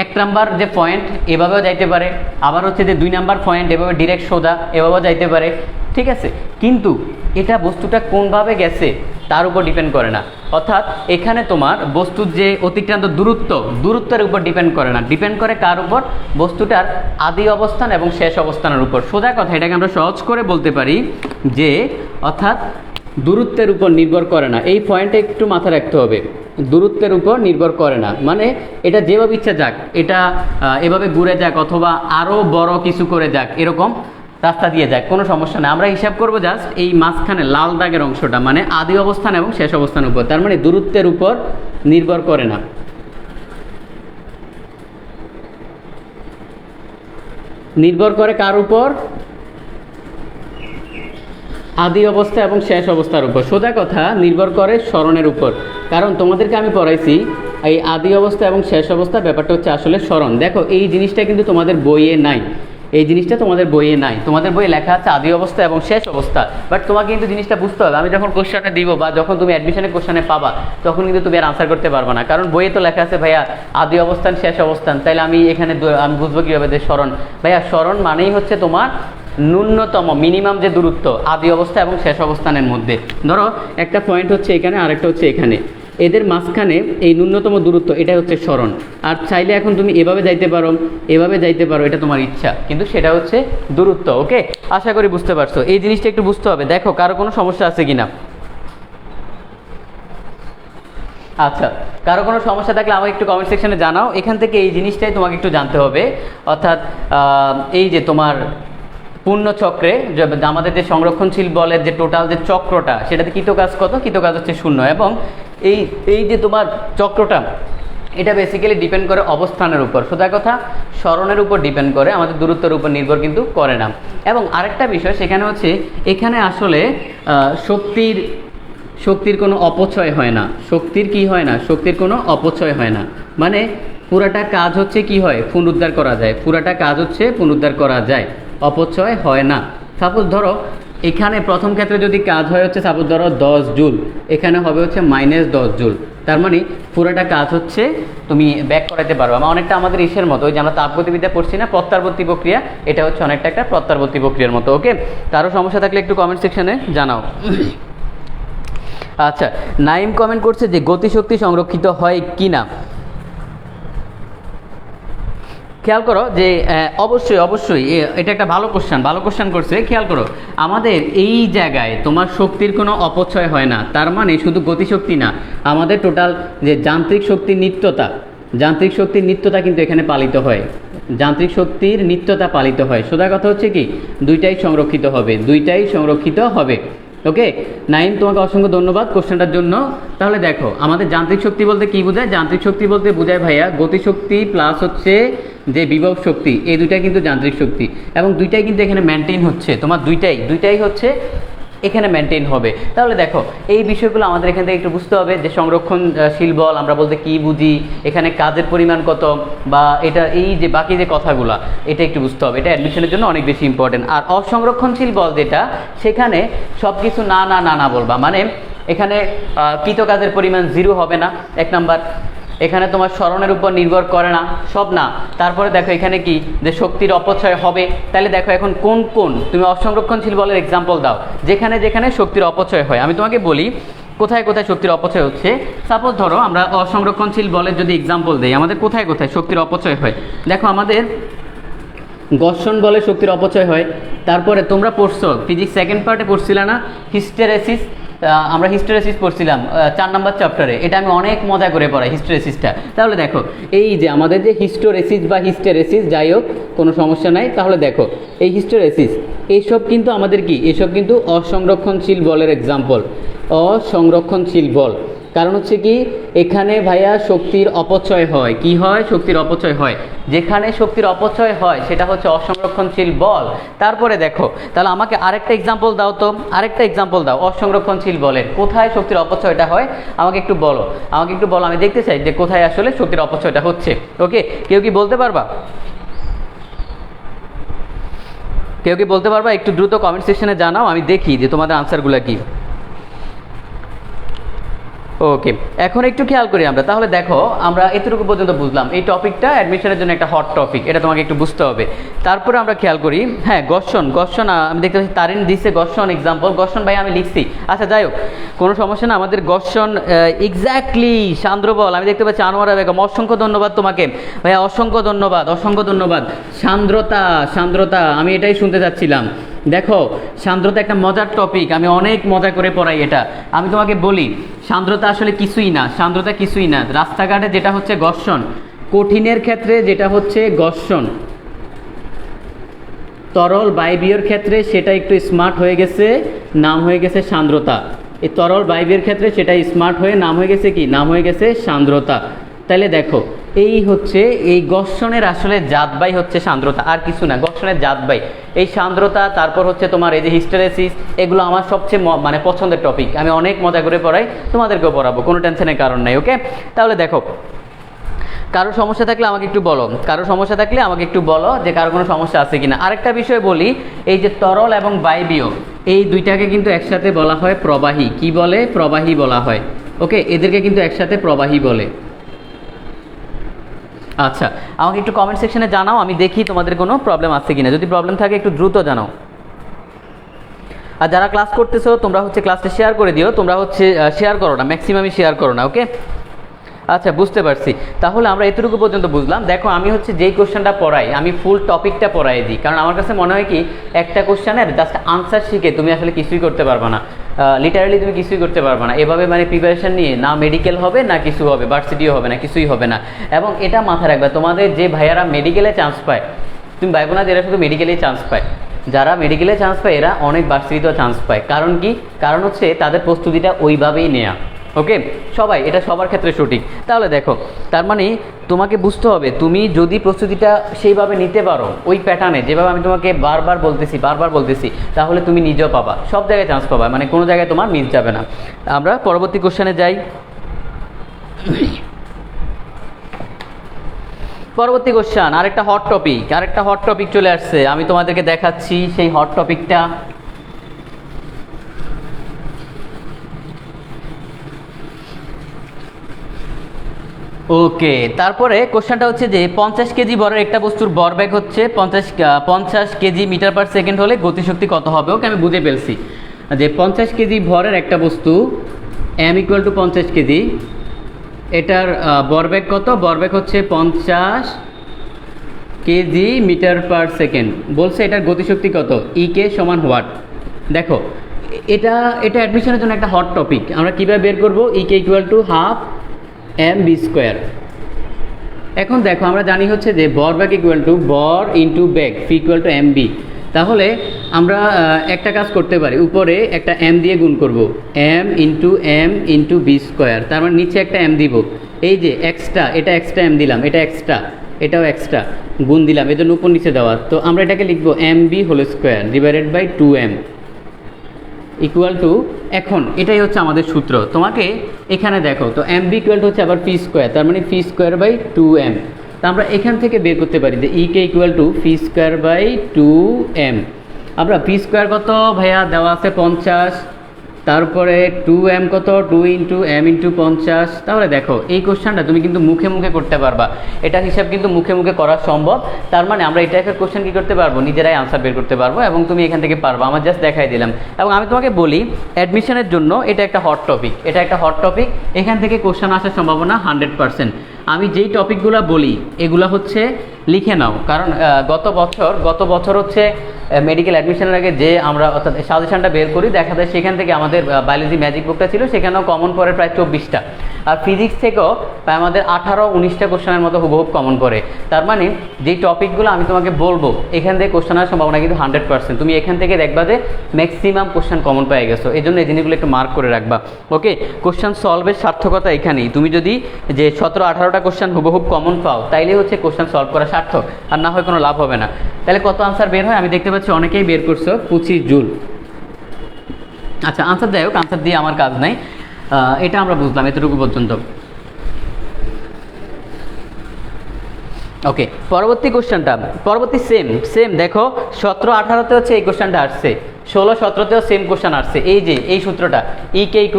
1 নাম্বার যে পয়েন্ট এভাবেও যাইতে পারে, আবার হচ্ছে যে 2 নাম্বার পয়েন্ট এভাবে ডিরেক্ট সোজা এভাবেও যাইতে পারে, ঠিক আছে। কিন্তু এটা বস্তুটা কোনভাবে গেছে তার উপর ডিপেন্ড করে না। অর্থাৎ এখানে তোমার বস্তুর যে অতিক্রান্ত দূরত্বের উপর ডিপেন্ড করে না, ডিপেন্ড করে কার উপর? বস্তুটার আদি অবস্থান এবং শেষ অবস্থানের উপর। সোজা কথা, এটাকে আমরা সহজ করে বলতে পারি যে অর্থাৎ দূরত্বের উপর নির্ভর করে না। এই পয়েন্টে একটু মাথায় রাখতে হবে, দূরত্বের উপর নির্ভর করে না, মানে এটা যেভাবে ইচ্ছা যাক, এটা এভাবে ঘুরে যাক অথবা আরও বড় কিছু করে যাক, এরকম রাস্তা দিয়ে যাক, কোনো সমস্যা নেই। আমরা হিসাব করবো জাস্ট এই মাঝখানে লাল দাগের অংশটা, মানে আদি অবস্থান এবং শেষ অবস্থানের উপর, তার মানে দূরত্বের উপর নির্ভর করে না। নির্ভর করে কার উপর? আদি অবস্থা এবং শেষ অবস্থার উপর। সোজা কথা, নির্ভর করে স্মরণের উপর। কারণ তোমাদেরকে আমি পড়াইছি এই আদি অবস্থা এবং শেষ অবস্থা, ব্যাপারটা হচ্ছে আসলে স্মরণ। দেখো এই জিনিসটা কিন্তু তোমাদের বইয়ে নাই, এই জিনিসটা তোমাদের বইয়ে নাই। তোমাদের বইয়ে লেখা আছে আদি অবস্থা এবং শেষ অবস্থা, বাট তোমাকে কিন্তু জিনিসটা বুঝতে হবে। আমি যখন কোশ্চেনে দিব বা যখন তুমি অ্যাডমিশনের কোশ্চেনে পাবা, তখন কিন্তু তুমি আর আনসার করতে পারবে না, কারণ বইয়ে তো লেখা আছে ভাইয়া আদি অবস্থান শেষ অবস্থান। তাইলে আমি এখানে আমি বুঝবো কীভাবে যে স্মরণ? ভাইয়া স্মরণ মানেই হচ্ছে তোমার ন্যূনতম মিনিমাম যে দূরত্ব আদি অবস্থা এবং শেষ অবস্থানের মধ্যে। ধরো একটা পয়েন্ট হচ্ছে এখানে, আরেকটা হচ্ছে এখানে, এদের মাঝখানে এই ন্যূনতম দূরত্ব, এটা হচ্ছে স্মরণ। আর চাইলে এখন তুমি এভাবে যাইতে পারো, এভাবে যাইতে পারো, এটা তোমার ইচ্ছা, কিন্তু সেটা হচ্ছে দূরত্ব। ওকে, আশা করি বুঝতে পারছো। এই জিনিসটা একটু বুঝতে হবে। দেখো কারো কোনো সমস্যা আছে কিনা। আচ্ছা, কারো কোনো সমস্যা থাকলে আমাকে একটু কমেন্ট সেকশনে জানাও। এখান থেকে এই জিনিসটাই তোমাকে একটু জানতে হবে, অর্থাৎ এই যে তোমার পূর্ণ চক্রে আমাদের যে সংরক্ষণশীল বলের যে টোটাল যে চক্রটা, সেটাতে কৃতকাজ কত? কৃতকাজ হচ্ছে 0। এবং এই যে তোমার চক্রটা, এটা বেসিক্যালি ডিপেন্ড করে অবস্থানের উপর। সোজা কথা, স্মরণের উপর ডিপেন্ড করে, আমাদের দূরত্বের উপর নির্ভর কিন্তু করে না। এবং আরেকটা বিষয় সেখানে হচ্ছে, এখানে আসলে শক্তির কোনো অপচয় হয় না। শক্তির কি হয় না? শক্তির কোনো অপচয় হয় না, মানে পুরাটা কাজ হচ্ছে কি হয়? পুনরুদ্ধার করা যায়। পুরাটা কাজ হচ্ছে পুনরুদ্ধার করা যায়, অপচয় হয় না। সাপোজ ধরো এখানে প্রথম ক্ষেত্রে যদি কাজ হয় হচ্ছে সাপোজ ধরো 10 জুল, এখানে হবে হচ্ছে -10 জুল। তার মানে পুরোটা কাজ হচ্ছে তুমি ব্যাক করাতে পারো। অনেকটা আমাদের ইসের মতো, ওই যে আমরা তাপগতিবিদ্যা পড়ছি না, প্রত্যাবর্তী প্রক্রিয়া, এটা হচ্ছে অনেকটা একটা প্রত্যাবর্তী প্রক্রিয়ার মতো। ওকে, কারো সমস্যা থাকলে একটু কমেন্ট সেকশনে জানাও। আচ্ছা, নাইম কমেন্ট করছে যে গতিশক্তি সংরক্ষিত হয় কি না। খেয়াল করো যে অবশ্যই এটা একটা ভালো কোশ্চেন করছে। খেয়াল করো, আমাদের এই জায়গায় তোমার শক্তির কোনো অপচয় হয় না। তার মানে শুধু গতিশক্তি না, আমাদের টোটাল যে যান্ত্রিক শক্তির নিত্যতা কিন্তু এখানে পালিত হয়। যান্ত্রিক শক্তির নিত্যতা পালিত হয়। সোজা কথা হচ্ছে কি, দুইটাই সংরক্ষিত হবে। ওকে নাইম, তোমাকে অসংখ্য ধন্যবাদ কোশ্চেনটার জন্য। তাহলে দেখো, আমাদের যান্ত্রিক শক্তি বলতে কি বোঝায়? যান্ত্রিক শক্তি বলতে বোঝায় ভাইয়া গতিশক্তি প্লাস হচ্ছে যে বিভব শক্তি, এই দুইটাই কিন্তু যান্ত্রিক শক্তি, এবং দুইটাই কিন্তু এখানে মেনটেন হচ্ছে। তোমার দুইটাই হচ্ছে এখানে মেনটেন হবে। তাহলে দেখো, এই বিষয়গুলো আমাদের এখান থেকে একটু বুঝতে হবে যে সংরক্ষণশীল বল আমরা বলতে কি বুঝি, এখানে কাজের পরিমাণ কত, বা এটা এই যে বাকি যে কথাগুলো, এটা একটু বুঝতে হবে। এটা অ্যাডমিশনের জন্য অনেক বেশি ইম্পর্টেন্ট। আর অসংরক্ষণশীল বল যেটা, সেখানে সব কিছু না বলবা, মানে এখানে কৃতকাজের পরিমাণ 0 হবে না, 1 নাম্বার। এখানে তোমার স্মরণের উপর নির্ভর করে না, সব না। তারপরে দেখো এখানে কি, যে শক্তির অপচয় হবে। তাহলে দেখো এখন কোন তুমি অসংরক্ষণশীল বলের এক্সাম্পল দাও যেখানে শক্তির অপচয় হয়। আমি তোমাকে বলি কোথায় শক্তির অপচয় হচ্ছে। সাপোজ ধরো আমরা অসংরক্ষণশীল বলের যদি এক্সাম্পল দেই, আমাদের কোথায় শক্তির অপচয় হয়। দেখো আমাদের ঘর্ষণ বলে শক্তির অপচয় হয়। তারপরে তোমরা পড়ছো ফিজিক্স সেকেন্ড পার্টে পড়ছিলা না, হিস্টেরেসিস। আমরা হিস্টেরেসিস পড়ছিলাম 4 নম্বর চ্যাপ্টারে। এটা আমি অনেক মজা করে পড়াই হিস্টেরেসিসটা। তাহলে দেখো এই যে আমাদের যে হিস্টোরেসিস বা হিস্টেরেসিস, যাই হোক কোনো সমস্যা নাই। তাহলে দেখো এই হিস্টোরেসিস, এইসব কিন্তু আমাদের কি, এসব কিন্তু অসংরক্ষণশীল বলের এক্সাম্পল। অসংরক্ষণশীল বল, কারণ হচ্ছে কি এখানে ভাইয়া শক্তির অপচয় হয়। কি হয়? শক্তির অপচয় হয়। যেখানে শক্তির অপচয় হয় সেটা হচ্ছে অসংরক্ষণশীল বল। তারপরে দেখো, তাহলে আমাকে আরেকটা এক্সাম্পল দাও তো, আরেকটা এক্সাম্পল দাও অসংরক্ষণশীল বলের। কোথায় শক্তির অপচয়টা হয় আমাকে একটু বলো, আমাকে একটু বলো, আমি দেখতে চাই যে কোথায় আসলে শক্তির অপচয়টা হচ্ছে। ওকে, কেউ কি বলতে পারবা? কেউ কি বলতে পারবা? একটু দ্রুত কমেন্ট সেকশনে জানাও, আমি দেখি যে তোমাদের আনসারগুলো কি। ওকে, এখন একটু খেয়াল করি আমরা। তাহলে দেখো, আমরা এতটুকু পর্যন্ত বুঝলাম এই টপিকটা অ্যাডমিশনের জন্য একটা হট টপিক, এটা তোমাকে একটু বুঝতে হবে। তারপরে আমরা খেয়াল করি, হ্যাঁ ঘর্ষণ, ঘর্ষণ আমি দেখতে পাচ্ছি তারিন দিচ্ছে ঘর্ষণ এক্সাম্পল। ঘর্ষণ ভাই আমি লিখছি, আচ্ছা যাই হোক কোনো সমস্যা না। আমাদের ঘর্ষণ এক্স্যাক্টলি সান্দ্রবল, আমি দেখতে পাচ্ছি আনোয়ারা বেগম, অসংখ্য ধন্যবাদ তোমাকে ভাইয়া, অসংখ্য ধন্যবাদ, অসংখ্য ধন্যবাদ। সান্দ্রতা, সান্দ্রতা আমি এটাই শুনতে চাচ্ছিলাম। দেখো সান্দ্রতা একটা মজার টপিক, আমি অনেক মজা করে পড়াই এটা। আমি তোমাকে বলি সান্দ্রতা আসলে কিছুই না, সান্দ্রতা কিছুই না। রাস্তাঘাটে যেটা হচ্ছে ঘর্ষণ, কঠিনের ক্ষেত্রে যেটা হচ্ছে ঘর্ষণ, তরল বায়বীয়র ক্ষেত্রে সেটা একটু স্মার্ট হয়ে গেছে, নাম হয়ে গেছে সান্দ্রতা। এই তরল বায়বীয়র ক্ষেত্রে সেটা স্মার্ট হয়ে নাম হয়ে গেছে কি? নাম হয়ে গেছে সান্দ্রতা। তাহলে দেখো এই হচ্ছে এই ঘর্ষণের আসলে জাতবাই হচ্ছে সান্দ্রতা, আর কিছু না, ঘর্ষণের জাতবাই এই সান্দ্রতা। তারপর হচ্ছে তোমার এই যে হিস্টেরেসিস, এগুলো আমার সবচেয়ে মানে পছন্দের টপিক, আমি অনেক মজা করে পড়াই, তোমাদেরকেও পড়াবো, কোনো টেনশনের কারণ নেই। ওকে, তাহলে দেখো কারো সমস্যা থাকলে আমাকে একটু বলো, কারো সমস্যা থাকলে আমাকে একটু বলো যে কারো কোনো সমস্যা আছে কিনা। আরেকটা বিষয় বলি, এই যে তরল এবং বায়বীয় এই দুইটাকে কিন্তু একসাথে বলা হয় প্রবাহী। কি বলে? প্রবাহী বলা হয়। ওকে, এদেরকে কিন্তু একসাথে প্রবাহী বলে। আচ্ছা, আমাকে একটু কমেন্ট সেকশনে জানাও, আমি দেখি তোমাদের কোনো প্রবলেম আছে কিনা। যদি প্রবলেম থাকে একটু দ্রুত জানাও। আর যারা ক্লাস করতেছো তোমরা হচ্ছে ক্লাসটা শেয়ার করে দিও, তোমরা হচ্ছে শেয়ার করো না, ম্যাক্সিমামই শেয়ার করো না। ওকে, আচ্ছা বুঝতে পারছি। তাহলে আমরা এতটুকু পর্যন্ত বুঝলাম। দেখো আমি হচ্ছে যেই কোশ্চেনটা পড়াই আমি ফুল টপিকটা পড়াই দিই, কারণ আমার কাছে মনে হয় কি একটা কোশ্চেনের জাস্ট আনসার শিখে তুমি আসলে কিছুই করতে পারবে না, লিটারালি তুমি কিছুই করতে পারবে না। এভাবে মানে প্রিপারেশন নিয়ে না মেডিকেল হবে না কিছু হবে, ভার্সিটিও হবে না, কিছুই হবে না। এবং এটা মাথায় রাখবে, তোমাদের যে ভাইয়ারা মেডিকেলে চান্স পায়, তুমি ভাইবো না যে এরা শুধু মেডিকেলেই চান্স পায়। যারা মেডিকেলে চান্স পায় এরা অনেক ভার্সিটিতেও চান্স পায়। কারণ কি? কারণ হচ্ছে তাদের প্রস্তুতিটা ওইভাবেই নেওয়া। ওকে, সবাই, এটা সবার ক্ষেত্রে সঠিক। তাহলে দেখো, তার মানে তোমাকে বুঝতে হবে তুমি যদি প্রস্তুতিটা সেইভাবে নিতে পারো, ওই প্যাটার্নে যেভাবে আমি তোমাকে বারবার বলতেছি, তাহলে তুমি নিজেও পাবা, সব জায়গায় চান্স পাবা, মানে কোনো জায়গায় তোমার মিস যাবে না। আমরা পরবর্তী কোশ্চেনে যাই। পরবর্তী কোশ্চেন, আরেকটা হট টপিক চলে আসছে, আমি তোমাদেরকে দেখাচ্ছি সেই হট টপিকটা। ওকে, তারপরে কোশ্চেনটা হচ্ছে যে 50 কেজি ভরের একটা বস্তুর ভরবেগ হচ্ছে 50 কেজি মিটার পার সেকেন্ড হলে গতিশক্তি কত হবে? ওকে, আমি বুঝে ফেলছি যে 50 কেজি ভরের একটা বস্তু m = 50 কেজি, এটার ভরবেগ কত? ভরবেগ হচ্ছে 50 কেজি মিটার পার সেকেন্ড। বলছে এটার গতিশক্তি কত? EK = what? দেখো এটা অ্যাডমিশনের জন্য একটা হট টপিক। আমরা কীভাবে বের করবো? EK = ½ mv²। এখন দেখো আমরা জানি হচ্ছে যে ভরবেগ ভর ইন্টু বেগ, ফি = mv। তাহলে আমরা একটা কাজ করতে পারি, উপরে একটা m দিয়ে গুণ করব, m × v², তার মানে নিচে একটা m দিব। এই যে এক্সট্রা, এটা এক্সট্রা m দিলাম, এটা এক্সট্রা, এটাও এক্সট্রা গুণ দিলাম, এর জন্য উপর নিচে দেওয়া। তো আমরা এটাকে লিখব mv² / 2m = এখন এটাই হচ্ছে আমাদের সূত্র। তোমাকে এখানে দেখো তো mv = হচ্ছে আবার v², তার মানে v² / 2m। তা আমরা এখান থেকে বের করতে পারি যে EK = v² / 2m। আমরা v² কত ভাইয়া দেওয়া আছে 50, তারপরে 2m কত? 2 × m × 50। তাহলে দেখো এই কোশ্চেনটা তুমি কিন্তু মুখে মুখে করতে পারবা, এটার হিসাব কিন্তু মুখে মুখে করা সম্ভব। তার মানে আমরা এটা একটা কোশ্চেন কী করতে পারবো? নিজেরাই আনসার বের করতে পারবো এবং তুমি এখান থেকে পারবা, আমার জাস্ট দেখাই দিলাম। এবং আমি তোমাকে বলি অ্যাডমিশনের জন্য এটা একটা হট টপিক, এখান থেকে কোশ্চেন আসার সম্ভাবনা 100%। আমি যেই টপিকগুলো বলি এগুলো হচ্ছে লিখে নাও, কারণ গত বছর হচ্ছে মেডিকেল অ্যাডমিশনের আগে যে আমরা অর্থাৎ সাজেশনটা বের করি, দেখা যায় সেখান থেকে আমাদের বায়োলজি ম্যাজিক বুকটা ছিল, সেখানেও কমন পড়ে প্রায় 24টা, আর ফিজিক্স থেকেও প্রায় আমাদের 18-19টা কোশ্চেনের মতো হুবহুব কমন পড়ে। তার মানে যেই টপিকগুলো আমি তোমাকে বলবো এখান থেকে কোশ্চেন আসার সম্ভাবনা কিন্তু 100%। তুমি এখান থেকে দেখবা যে ম্যাক্সিমাম কোশ্চেন কমন পেয়ে গেছো, এই জন্য এই জিনিসগুলো একটু মার্ক করে রাখবা। ওকে, কোশ্চেন সলভের সার্থকতা এখানেই, তুমি যদি যে 17-18টা কোশ্চেন হুবহুব কমন পাও তাইলে হচ্ছে কোশ্চেন সলভ করা সার্থক, আর না হয় কোনো লাভ হবে না। তাহলে কত আনসার বের হয়? আমি দেখতে পাচ্ছি অনেকেই বের করছো 25 জুল। আচ্ছা, আনসার যাই হোক, আনসার দিয়ে আমার কাজ নাই, এটা আমরা বুঝলাম এতটুকু পর্যন্ত। ওকে, পরবর্তী কোশ্চেনটা, পরবর্তী সেম দেখো 17-18তে হচ্ছে এই কোশ্চেনটা আসছে, 16-17তেও সেম কোশ্চেন আসছে। এই যে এই সূত্রটা EK =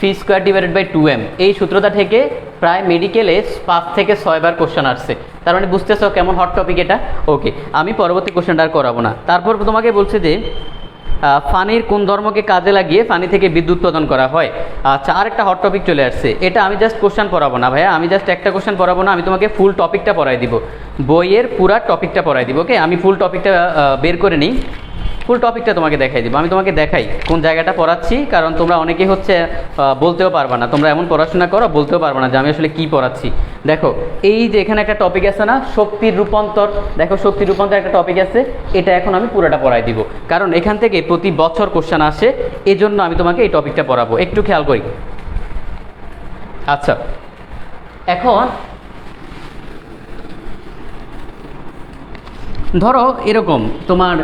phi²/2m, এই সূত্রটা থেকে প্রায় মেডিকেলে 5 থেকে 6 বার কোশ্চেন আসছে। তার মানে বুঝতেছো কেমন হট টপিক এটা। ওকে, আমি পরবর্তী কোশ্চেনটা আর করাবো না। তারপর তোমাকে বলছে যে ফানির কোন ধর্মকে কাজে লাগিয়ে ফানি থেকে বিদ্যুৎ উৎপাদন করা হয়। আচ্ছা, আরেকটা হট টপিক চলে আসছে, এটা আমি জাস্ট কোশ্চেন পড়াবো না ভাইয়া, আমি জাস্ট একটা কোশ্চেন পড়াবো না, আমি তোমাকে ফুল টপিকটা পড়াই দিব, বইয়ের পুরা টপিকটা পড়াই দিব। ওকে, আমি ফুল টপিকটা বের করে নিই, ফুল টপিকটা তোমাকে দেখাই দিব। আমি তোমাকে দেখাই কোন জায়গাটা পড়াচ্ছি, কারণ তোমরা অনেকেই হচ্ছে বলতেও পারবা না, তোমরা এমন পড়াশোনা করো বলতেও পারবা না যে আমি আসলে কি পড়াচ্ছি। দেখো এই যে এখানে একটা টপিক আছে না, শক্তির রূপান্তর, দেখো শক্তির রূপান্তর একটা টপিক আছে, এটা এখন আমি পুরোটা পড়াই দিব, কারণ এখান থেকে প্রতি বছর কোশ্চেন আসে, এজন্য আমি তোমাকে এই টপিকটা পড়াবো। একটু খেয়াল করি। আচ্ছা, এখন ধরো এরকম তোমার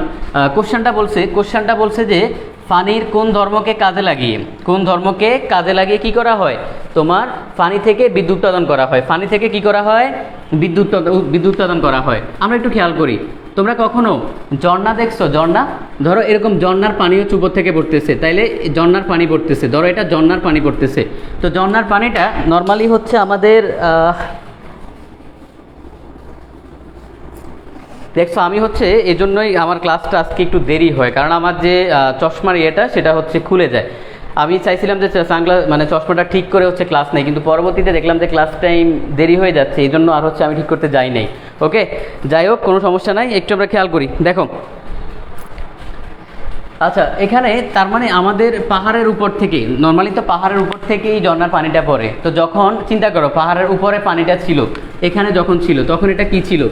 কোশ্চেনটা বলছে যে ফানির কোন ধর্মকে কাজে লাগিয়ে কি করা হয়, তোমার ফানি থেকে বিদ্যুৎ উৎপাদন করা হয়, ফানি থেকে কি করা হয়, বিদ্যুৎ উৎপাদন করা হয়। আমরা একটু খেয়াল করি, তোমরা কখনো ঝর্ণা দেখছো? ঝর্ণা, ধরো এরকম ঝর্ণার পানি হচ্ছে উপর থেকে পড়তেছে, তাইলে ঝর্ণার পানি পড়তেছে, ধরো এটা ঝর্ণার পানি পড়তেছে, তো ঝর্ণার পানিটা নর্মালি হচ্ছে আমাদের দেখছো, আমি হচ্ছে এজন্যই আমার ক্লাসটা আজকে একটু দেরি হয়, কারণ আমার যে চশমার ইয়েটা সেটা হচ্ছে খুলে যায়। আমি চাইছিলাম যে সানগ্লাস মানে চশমাটা ঠিক করে হচ্ছে ক্লাস নেই, কিন্তু পরবর্তীতে দেখলাম যে ক্লাস টাইম দেরি হয়ে যাচ্ছে, এই জন্য আর হচ্ছে আমি ঠিক করতে যাই নাই। ওকে, যাই হোক, কোনো সমস্যা নাই, একটু আমরা খেয়াল করি। দেখো, আচ্ছা, এখানে তার মানে আমাদের পাহাড়ের উপর থেকে, নর্মালি তো পাহাড়ের উপর থেকেই ঝর্ণার পানিটা পড়ে, তো যখন চিন্তা করো পাহাড়ের উপরে পানিটা ছিল, এখানে যখন ছিল তখন এটা কি ছিল,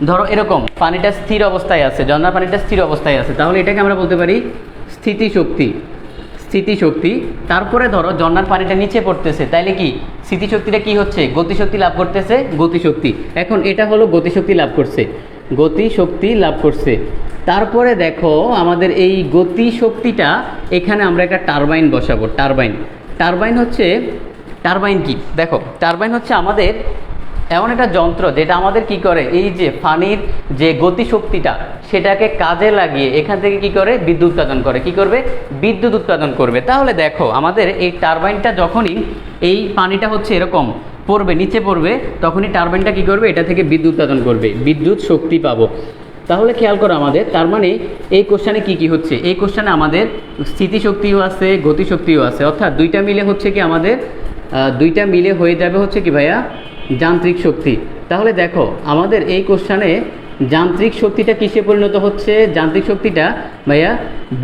ধরো এরকম পানিটা স্থির অবস্থায় আছে, ঝর্ণার পানিটা স্থির অবস্থায় আছে, তাহলে এটাকে আমরা বলতে পারি স্থিতিশক্তি। তারপরে ধরো ঝর্ণার পানিটা নিচে পড়তেছে, তাইলে কি স্থিতিশক্তিটা কি হচ্ছে, গতিশক্তি লাভ করতেছে, গতিশক্তি। এখন এটা হলো গতিশক্তি লাভ করছে। তারপরে দেখো আমাদের এই গতিশক্তিটা, এখানে আমরা একটা টারবাইন বসাবো। টারবাইন কি, দেখো টারবাইন হচ্ছে আমাদের এমন একটা যন্ত্র যেটা আমাদের কি করে, এই যে পানির যে গতিশক্তিটা সেটাকে কাজে লাগিয়ে এখান থেকে কি করে, বিদ্যুৎ উৎপাদন করে। কি করবে, বিদ্যুৎ উৎপাদন করবে। তাহলে দেখো আমাদের এই টারবাইনটা যখনই এই পানিটা হচ্ছে এরকম পড়বে, নিচে পড়বে, তখনই টারবাইনটা কি করবে, এটা থেকে বিদ্যুৎ উৎপাদন করবে, বিদ্যুৎ শক্তি পাবো। তাহলে খেয়াল করো আমাদের, তার মানে এই কোশ্চেনে কি হচ্ছে, এই কোশ্চেনে আমাদের স্থিতিশক্তিও আছে, গতিশক্তিও আছে, অর্থাৎ দুইটা মিলে হচ্ছে কি আমাদের দুইটা মিলে হয়ে যাবে হচ্ছে কি ভাইয়া, যান্ত্রিক শক্তি। তাহলে দেখো আমাদের এই কোশ্চেনে যান্ত্রিক শক্তিটা কিসে পরিণত হচ্ছে, যান্ত্রিক শক্তিটা ভাইয়া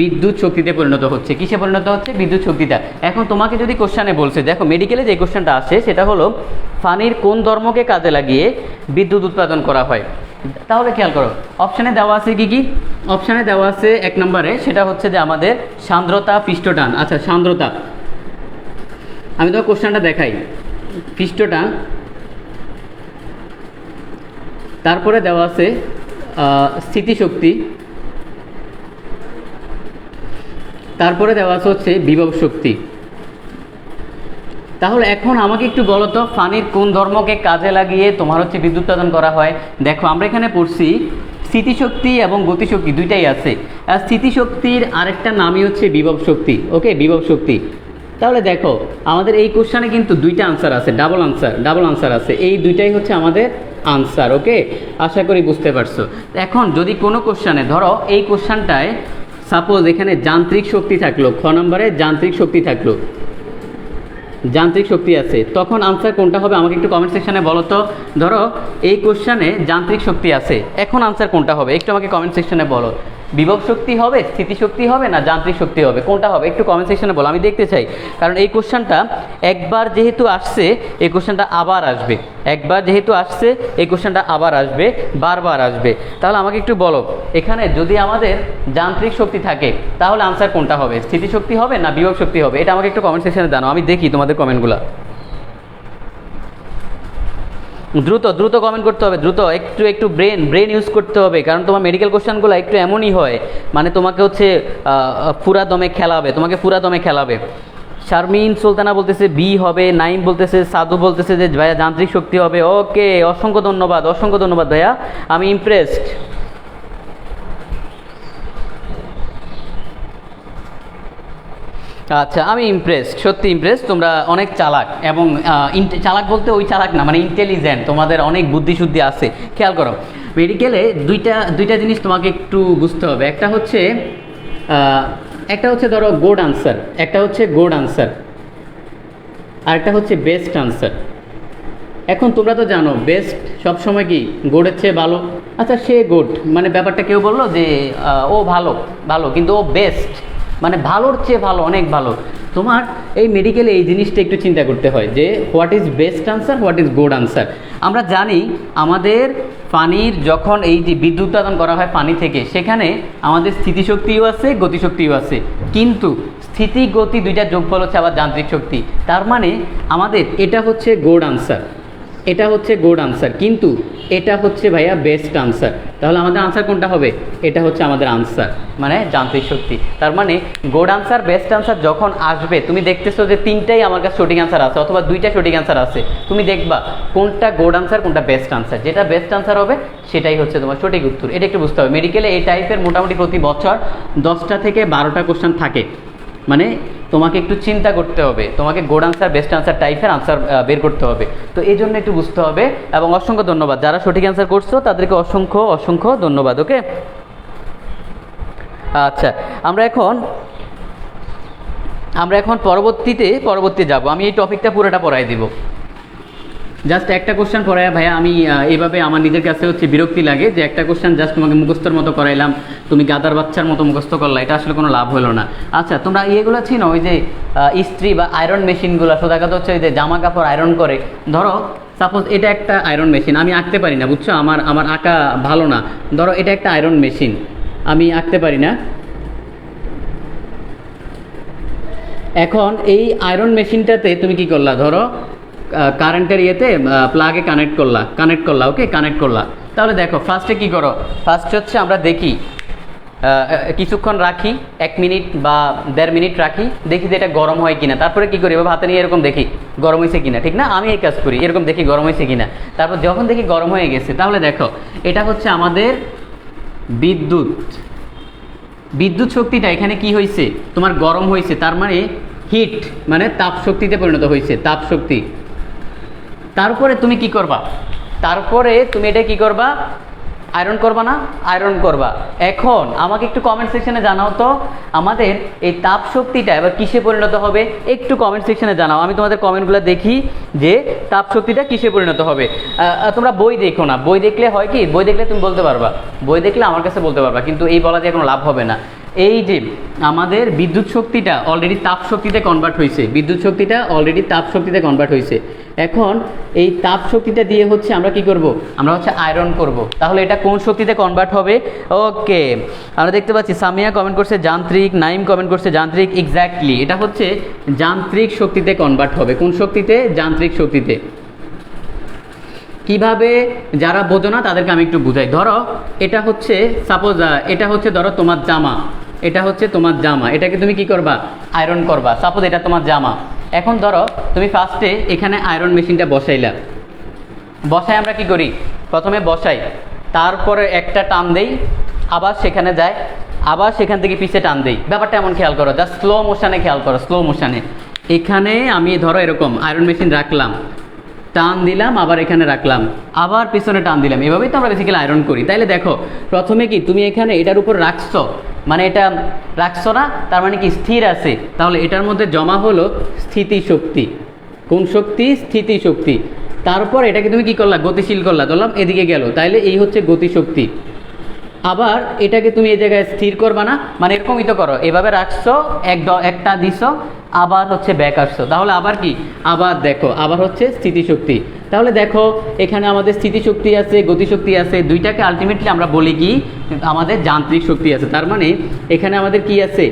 বিদ্যুৎ শক্তিতে পরিণত হচ্ছে। কিসে পরিণত হচ্ছে, বিদ্যুৎ শক্তিটা। এখন তোমাকে যদি কোশ্চেনে বলছে, দেখো মেডিকেলে যে কোশ্চেনটা আসে সেটা হলো ফানির কোন ধর্মকে কাজে লাগিয়ে বিদ্যুৎ উৎপাদন করা হয়। তাহলে খেয়াল করো অপশানে দেওয়া আছে কি, অপশানে দেওয়া আছে 1 নম্বরে, সেটা হচ্ছে যে আমাদের সান্দ্রতা, পৃষ্ঠটান। আচ্ছা, সান্দ্রতা, আমি তোমাকে কোশ্চেনটা দেখাই, পৃষ্ঠটান, তারপরে দেওয়া আছে স্থিতিশক্তি, তারপরে দেওয়া আছে হচ্ছে বিভব শক্তি। তাহলে এখন আমাকে একটু বলো তো, ফানির কোন ধর্মকে কাজে লাগিয়ে তোমার হচ্ছে বিদ্যুৎ উৎপাদন করা হয়। দেখো আমরা এখানে পড়ছি স্থিতিশক্তি এবং গতিশক্তি দুইটাই আছে, আর স্থিতিশক্তির আরেকটা নামই হচ্ছে বিভব শক্তি। ওকে, বিভব শক্তি। তাহলে দেখো আমাদের এই কোশ্চেনে কিন্তু দুইটা আনসার আছে, ডাবল আনসার আছে, এই দুইটাই হচ্ছে আমাদের আনসার। ওকে, আশা করি বুঝতে পারছো। এখন যদি কোনো কোশ্চেনে ধরো এই কোশ্চেনটায় সাপোজ এখানে যান্ত্রিক শক্তি থাকলো, খ নম্বরে যান্ত্রিক শক্তি থাকলো, যান্ত্রিক শক্তি আছে, তখন আনসার কোনটা হবে আমাকে একটু কমেন্ট সেকশনে বলো তো। ধরো এই কোশ্চেনে যান্ত্রিক শক্তি আছে, এখন আনসার কোনটা হবে একটু আমাকে কমেন্ট সেকশনে বলো। বিভব শক্তি হবে, স্থিতিশক্তি হবে, না যান্ত্রিক শক্তি হবে, কোনটা হবে একটু কমেন্ট সেকশনে বলো, আমি দেখতে চাই। কারণ এই কোশ্চেনটা একবার যেহেতু আসছে, এই কোশ্চেনটা আবার আসবে, একবার যেহেতু আসছে এই কোশ্চেনটা আবার আসবে, বারবার আসবে। তাহলে আমাকে একটু বলো, এখানে যদি আমাদের যান্ত্রিক শক্তি থাকে তাহলে আনসার কোনটা হবে, স্থিতিশক্তি হবে না বিভব শক্তি হবে, এটা আমাকে একটু কমেন্ট সেকশনে জানাও, আমি দেখি তোমাদের কমেন্টগুলো। দ্রুত দ্রুত কমেন্ট করতে হবে, দ্রুত, একটু একটু ব্রেন ইউজ করতে হবে, কারণ তোমার মেডিকেল কোশ্চেনগুলো একটু এমনই হয়, মানে তোমাকে হচ্ছে পুরা দমে খেলাবে, তোমাকে পুরা দমে খেলাবে। শারমিন সুলতানা বলতেছে বি হবে, নাইম বলতেছে, সাধু বলতেছে যে ভাইয়া যান্ত্রিক শক্তি হবে। ওকে, অসংখ্য ধন্যবাদ, অসংখ্য ধন্যবাদ ভাইয়া, আমি ইমপ্রেসড। আচ্ছা, আমি ইমপ্রেসড, সত্যি ইমপ্রেসড, তোমরা অনেক চালাক, এবং চালাক বলতে ওই চালাক না, মানে ইন্টেলিজেন্ট, তোমাদের অনেক বুদ্ধিশুদ্ধি আছে। খেয়াল করো, মেডিকেলে দুইটা জিনিস তোমাকে একটু বুঝতে হবে। একটা হচ্ছে ধরো গুড আনসার, একটা হচ্ছে গুড আনসার, আর একটা হচ্ছে বেস্ট আনসার। এখন তোমরা তো জানো বেস্ট সবসময় কি গুডের চেয়ে ভালো। আচ্ছা, সে গুড, মানে ব্যাপারটা কেউ বললো যে ও ভালো ভালো, কিন্তু ও বেস্ট, মানে ভালোর চেয়ে ভালো, অনেক ভালো। তোমার এই মেডিকেলে এই জিনিসটা একটু চিন্তা করতে হয় যে what is best answer, what is good answer. আমরা জানি আমাদের পানির যখন এই যে বিদ্যুৎ উৎপাদন করা হয় পানি থেকে, সেখানে আমাদের স্থিতিশক্তিও আছে, গতিশক্তিও আছে, কিন্তু স্থিতি গতি দুইটা যোগফল হচ্ছে আবার যান্ত্রিক শক্তি। তার মানে আমাদের এটা হচ্ছে গুড আনসার, এটা হচ্ছে গুড আনসার, কিন্তু এটা হচ্ছে ভাইয়া বেস্ট আনসার। তাহলে আমাদের আনসার কোনটা হবে, এটা হচ্ছে আমাদের আনসার, মানে যান্ত্রিক শক্তি। তার মানে গুড আনসার বেস্ট আনসার যখন আসবে, তুমি দেখতেছো যে তিনটাই আমার কাছে সঠিক আনসার আছে, অথবা দুইটা সঠিক আনসার আছে, তুমি দেখবা কোনটা গুড আনসার কোনটা বেস্ট আনসার, যেটা বেস্ট আনসার হবে সেটাই হচ্ছে তোমার সঠিক উত্তর। এটা একটু বুঝতে হবে। মেডিকেলে এই টাইপের মোটামুটি প্রতি বছর 10টা থেকে 12টা কোশ্চেন থাকে, মানে তোমাকে একটু চিন্তা করতে হবে, তোমাকে গুড আনসার বেস্ট আনসার টাইপের আনসার বের করতে হবে। তো এই জন্য একটু বুঝতে হবে, এবং অসংখ্য ধন্যবাদ যারা সঠিক অ্যান্সার করছো, তাদেরকে অসংখ্য অসংখ্য ধন্যবাদ। ওকে, আচ্ছা, আমরা এখন পরবর্তী যাব। আমি এই টপিকটা পুরোটা পড়াই দিব, জাস্ট একটা কোশ্চেন পড়ায় ভাইয়া আমি এইভাবে আমার নিজের কাছে হচ্ছে বিরক্তি লাগে যে একটা কোশ্চেন জাস্ট তোমাকে মুখস্থর মতো করাইলাম, তুমি গাদার বাচ্চার মতো মুখস্থ করলা, এটা আসলে কোনো লাভ হলো না। আচ্ছা, তোমরা ইয়েগুলো চিনো, ওই যে ইস্ত্রি বা আয়রন মেশিনগুলো, সোজা কথা হচ্ছে ওই যে জামা কাপড় আয়রন করে। ধরো সাপোজ এটা একটা আয়রন মেশিন, আমি আঁকতে পারি না, বুঝছো, আমার আঁকা ভালো না। ধরো এটা একটা আয়রন মেশিন, আমি আঁকতে পারি না। এখন এই আয়রন মেশিনটাতে তুমি কি করলা, ধরো কারেন্টের ইয়েতে প্লাগে কানেক্ট করলা, ওকে, কানেক্ট করলা। তাহলে দেখো ফার্স্টে কি করো, ফার্স্ট হচ্ছে আমরা দেখি কিছুক্ষণ রাখি, 1 মিনিট বা 1.5 মিনিট রাখি, দেখি যে এটা গরম হয় কিনা। তারপরে কি করি, এভাবে হাতে নিয়ে এরকম দেখি গরম হয়েছে কিনা, ঠিক না, আমি এই কাজ করি, এরকম দেখি গরম হয়েছে কিনা। তারপর যখন দেখি গরম হয়ে গেছে, তাহলে দেখো এটা হচ্ছে আমাদের বিদ্যুৎ শক্তিটা এখানে কি হয়েছে, তোমার গরম হয়েছে, তার মানে হিট, মানে তাপ শক্তিতে পরিণত হয়েছে, তাপ শক্তি। তারপরে তুমি কি করবা, তারপরে তুমি এটা কি করবা, আয়রন করবা না, আয়রন করবা। এখন আমাকে একটু কমেন্ট সেকশনে জানাও তো, আমাদের এই তাপ শক্তিটা এবার কিসে পরিণত হবে, একটু কমেন্ট সেকশনে জানাও, আমি তোমাদের কমেন্টগুলো দেখি যে তাপ শক্তিটা কিসে পরিণত হবে। তোমরা বই দেখো না, বই দেখলে হয় কি, বই দেখলে তুমি বলতে পারবা, বই দেখলে আমার কাছে বলতে পারবা, কিন্তু এই বলা দিয়ে কোনো লাভ হবে না। এই যে আমাদের বিদ্যুৎ শক্তিটা অলরেডি তাপ শক্তিতে কনভার্ট হয়েছে, বিদ্যুৎ শক্তিটা অলরেডি তাপ শক্তিতে কনভার্ট হয়েছে। এখন এই তাপ শক্তিটা দিয়ে হচ্ছে আমরা কি করব, আমরা হচ্ছে আয়রন করব। তাহলে এটা কোন শক্তিতে কনভার্ট হবে? ওকে, আমরা দেখতে পাচ্ছি সামিয়া কমেন্ট করছে যান্ত্রিক, নাইম কমেন্ট করছে যান্ত্রিক। এক্স্যাক্টলি, এটা হচ্ছে যান্ত্রিক শক্তিতে কনভার্ট হবে। কোন শক্তিতে? যান্ত্রিক শক্তিতে। কিভাবে, যারা বোঝো না তাদেরকে আমি একটু বুঝাই। ধরো এটা হচ্ছে সাপোজ, এটা হচ্ছে ধরো তোমার জামা, এটা হচ্ছে তোমার জামা, এটাকে তুমি কি করবা, আয়রন করবা। সাপোজ এটা তোমার জামা। এখন ধরো তুমি ফার্স্টে এখানে আয়রন মেশিনটা বসাইলা, বসাই আমরা কি করি, প্রথমে বসাই, তারপরে একটা টান দেই, আবার সেখানে যায়, আবার সেখান থেকে পিছে টান দেই। ব্যাপারটা এমন খেয়াল করো, জাস্ট স্লো মোশনে খেয়াল করো, স্লো মোশনে। এখানে আমি ধরো এরকম আয়রন মেশিন রাখলাম, টান দিলাম, আবার এখানে রাখলাম, আবার পিছনে টান দিলাম, এভাবেই তো আমরা বেসিক্যালি আয়রন করি। তাইলে দেখো প্রথমে কি তুমি এখানে এটার উপর রাখছো, মানে এটা রাখছো না, তার মানে কি স্থির আছে, তাহলে এটার মধ্যে জমা হলো স্থিতিশক্তি। কোন শক্তি? স্থিতি শক্তি। তারপর এটাকে তুমি কি করলা? গতিশীল করলা, ধরলাম এদিকে গেল, তাইলে এই হচ্ছে গতিশক্তি। আবার এটাকে তুমি এই জায়গায় স্থির করবা না, মানে এরকমই তো করো, এভাবে রাখছো, একটা দিছো, আবার হচ্ছে ব্যাক আসছো, তাহলে আবার কি? আবার দেখো, আবার হচ্ছে স্থিতিশক্তি। তাহলে দেখো এখানে আমাদের স্থিতিশক্তি আছে, গতিশক্তি আছে, দুইটাকে আলটিমেটলি আমরা বলি কি? আমাদের যান্ত্রিক শক্তি আছে। তার মানে এখানে আমাদের কি আছে?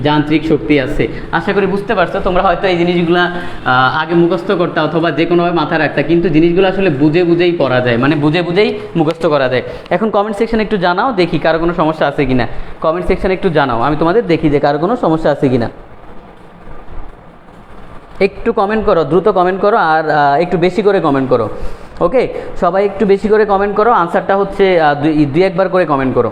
যান্ত্রিক শক্তি আছে। আশা করি বুঝতে পারছো। তোমরা হয়তো এই জিনিসগুলো আগে মুখস্থ করতে অথবা যে কোনোভাবে মাথায় রাখতে, কিন্তু জিনিসগুলো আসলে বুঝে বুঝেই পড়া যায়, মানে বুঝে বুঝেই মুখস্থ করা যায়। এখন কমেন্ট সেকশনে একটু জানাও দেখি কারো কোনো সমস্যা আছে কিনা। কমেন্ট সেকশনে একটু জানাও, আমি তোমাদের দেখি যে কারো কোনো সমস্যা আছে কিনা। একটু কমেন্ট করো, দ্রুত কমেন্ট করো, আর একটু বেশি করে কমেন্ট করো। ওকে, সবাই একটু বেশি করে কমেন্ট করো। আনসারটা হচ্ছে দুই একবার করে কমেন্ট করো।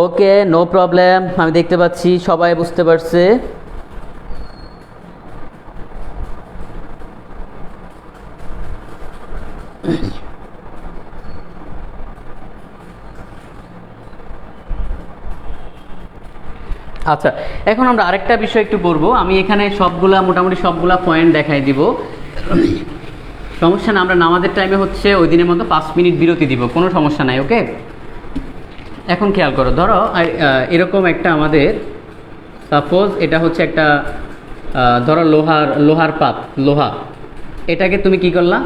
ওকে, নো প্রবলেম, আমি দেখতে পাচ্ছি সবাই বুঝতে পারছে। আচ্ছা, এখন আমরা আরেকটা বিষয় একটু পড়বো। আমি এখানে মোটামুটি সবগুলা পয়েন্ট দেখাই দিব, সমস্যা না। আমরা নামাজের টাইমে হচ্ছে ওই দিনের মতো 5 মিনিট বিরতি দিব, কোনো সমস্যা নাই। ওকে, এখন খেয়াল করো, ধরো এরকম একটা আমাদের সাপোজ এটা হচ্ছে একটা ধরো লোহার পাত, লোহা, এটাকে তুমি কি করলা?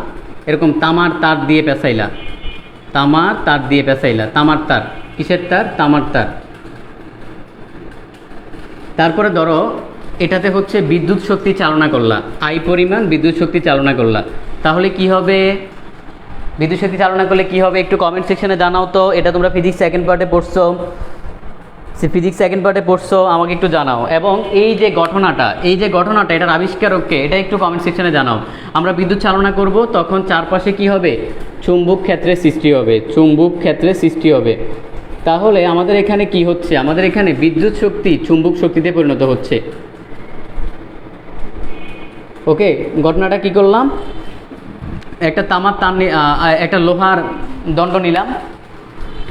এরকম তামার তার দিয়ে পেঁচাইলা, তামার তার দিয়ে পেঁচাইলা, তামার তার, কিসের তার? তামার তার। তারপরে ধরো এটাতে হচ্ছে বিদ্যুৎ শক্তি চালনা করলা, আই পরিমাণ বিদ্যুৎ শক্তি চালনা করলা, তাহলে কি হবে? বিদ্যুৎ শক্তি চালনা করলে কি হবে? একটু কমেন্ট সেকশনে জানাও তো। এটা তোমরা ফিজিক্স সেকেন্ড পার্টে পড়ছো, আমাকে একটু জানাও। এবং এই যে ঘটনাটা এটার আবিষ্কারককে, এটা একটু কমেন্ট সেকশনে জানাও। আমরা বিদ্যুৎ চালনা করব, তখন চারপাশে কি হবে? চুম্বক ক্ষেত্রের সৃষ্টি হবে, চুম্বক ক্ষেত্রের সৃষ্টি হবে। তাহলে আমাদের এখানে কি হচ্ছে? আমাদের এখানে বিদ্যুৎ শক্তি চুম্বক শক্তিতে পরিণত হচ্ছে। ওকে, ঘটনাটা কি করলাম? একটা তামার তার, একটা লোহার দণ্ড নিলাম,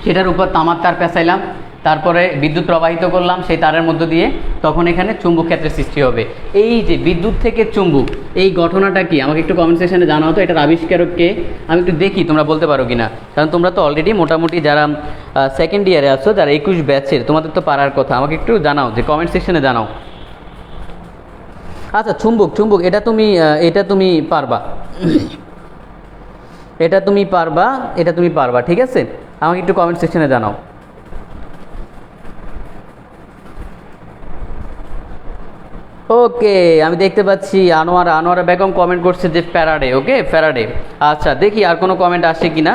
সেটার উপর তামার তার পেঁচাইলাম, তারপরে বিদ্যুৎ প্রবাহিত করলাম সেই তারের মধ্য দিয়ে, তখন এখানে চুম্বক ক্ষেত্রের সৃষ্টি হবে। এই যে বিদ্যুৎ থেকে চুম্বক, এই ঘটনাটা কি? আমাকে একটু কমেন্ট সেকশনে জানাও তো। এটার আবিষ্কারককে আমি একটু দেখি তোমরা বলতে পারো কিনা, কারণ তোমরা তো অলরেডি মোটামুটি যারা সেকেন্ড ইয়ারে আছো, যারা 21 ব্যাচের, তোমাদের তো পারার কথা। আমাকে একটু জানাও, যে কমেন্ট সেকশনে জানাও। আচ্ছা, চুম্বক এটা তুমি পারবা, এটা তুমি পারবা, ঠিক আছে? আমাকে একটু কমেন্ট সেকশনে জানাও। ওকে, আমি দেখতে পাচ্ছি আনোয়ারা বেগম কমেন্ট করছে যে ফ্যারাডে। ওকে, ফ্যারাডে। আচ্ছা, দেখি আর কোনো কমেন্ট আসে কিনা।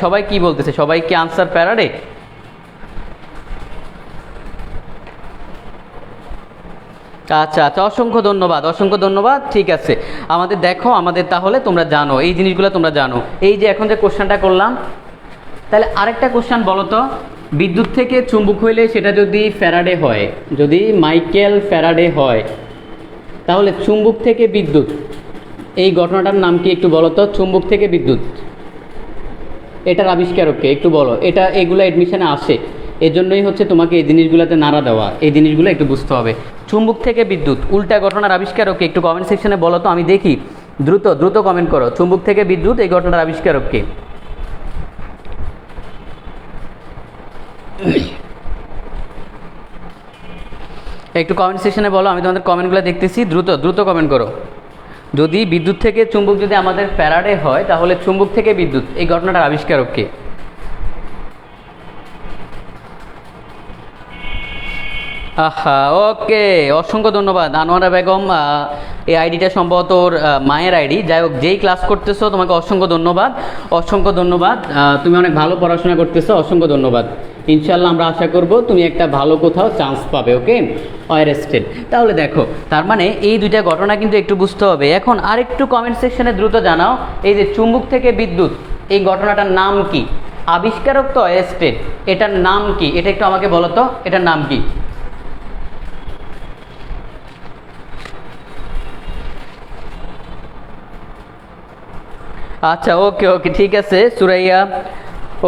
সবাই কি বলতেছে? সবাই কি আনসার ফ্যারাডে? আচ্ছা, অসংখ্য ধন্যবাদ। ঠিক আছে, আমাদের দেখো, আমাদের তাহলে তোমরা জানো এই জিনিসগুলো, তোমরা জানো। এই যে এখন যে কোশ্চেনটা করলাম, তাহলে আরেকটা কোশ্চেন বলো তো। বিদ্যুৎ থেকে চুম্বক হইলে সেটা যদি ফ্যারাডে হয়, যদি মাইকেল ফ্যারাডে হয়, তাহলে চুম্বক থেকে বিদ্যুৎ, এই ঘটনাটার নাম কি একটু বলো তো? চুম্বক থেকে বিদ্যুৎ, এটার আবিষ্কারককে একটু বলো। এগুলো অ্যাডমিশনে আসে, এজন্যই হচ্ছে তোমাকে এই জিনিসগুলোতে নাড়া দেওয়া, এই জিনিসগুলো একটু বুঝতে হবে। চুম্বক থেকে বিদ্যুৎ, উল্টা ঘটনার আবিষ্কারককে একটু কমেন্ট সেকশনে বলো তো, আমি দেখি। দ্রুত কমেন্ট করো। চুম্বক থেকে বিদ্যুৎ, এই ঘটনার আবিষ্কারককে। একটু কমেন্ট সেকশনে বলো, আমি তোমাদের কমেন্টগুলো দেখতেছি। দ্রুত কমেন্ট করো। যদি বিদ্যুৎ থেকে চুম্বক যদি আমাদের ফ্যারাডে হয়, তাহলে চুম্বক থেকে বিদ্যুৎ, এই ঘটনাটার আবিষ্কারককে। আহা, ওকে, অসংখ্য ধন্যবাদ আনোয়ারা বেগম। এই আইডিটা সম্ভবত ওর মায়ের আইডি। যাই হোক, যেই ক্লাস করতেছো তোমাকে অসংখ্য ধন্যবাদ। তুমি অনেক ভালো পড়াশোনা করতেছো, অসংখ্য ধন্যবাদ। ইনশাল্লাহ আমরা আশা করব তুমি একটা ভালো কোথাও চান্স পাবে। ওকে, ওয়ারেস্টেড। তাহলে দেখো, তার মানে এই দুইটা ঘটনা কিন্তু একটু বুঝতে হবে। এখন আরেকটু কমেন্ট সেকশনে দ্রুত জানাও, এই যে চুম্বক থেকে বিদ্যুৎ, এই ঘটনাটার নাম কি? আবিষ্কারক তো ওয়ারেস্টেড, এটার নাম কি? এটা একটু আমাকে বলো তো, এটার নাম কি? আচ্ছা, ওকে, ঠিক আছে সুরাইয়া,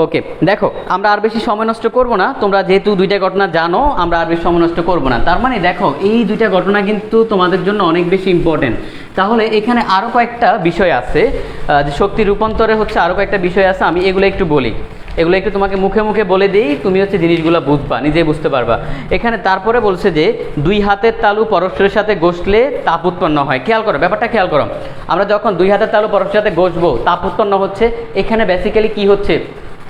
ওকে, দেখো আমরা আর বেশি সময় নষ্ট করব না, তোমরা যেহেতু দুইটা ঘটনা জানো আমরা আর বেশি সময় নষ্ট করব না। তার মানে দেখো এই দুইটা ঘটনা কিন্তু তোমাদের জন্য অনেক বেশি ইম্পর্টেন্ট। তাহলে এখানে আরও কয়েকটা বিষয় আছে, যে শক্তি রূপান্তরে হচ্ছে আরও কয়েকটা বিষয় আছে, আমি এগুলো একটু বলি, এগুলো একটু তোমাকে মুখে মুখে বলে দিই, তুমি হচ্ছে জিনিসগুলো বুঝবা, নিজে বুঝতে পারবা। এখানে তারপরে বলছে যে দুই হাতের তালু পরস্পরের সাথে ঘষলে তাপ উৎপন্ন হয়। খেয়াল করো, ব্যাপারটা খেয়াল করো, আমরা যখন দুই হাতের তালু পরস্পরের সাথে ঘষবো তাপ উৎপন্ন হচ্ছে। এখানে বেসিক্যালি কি হচ্ছে,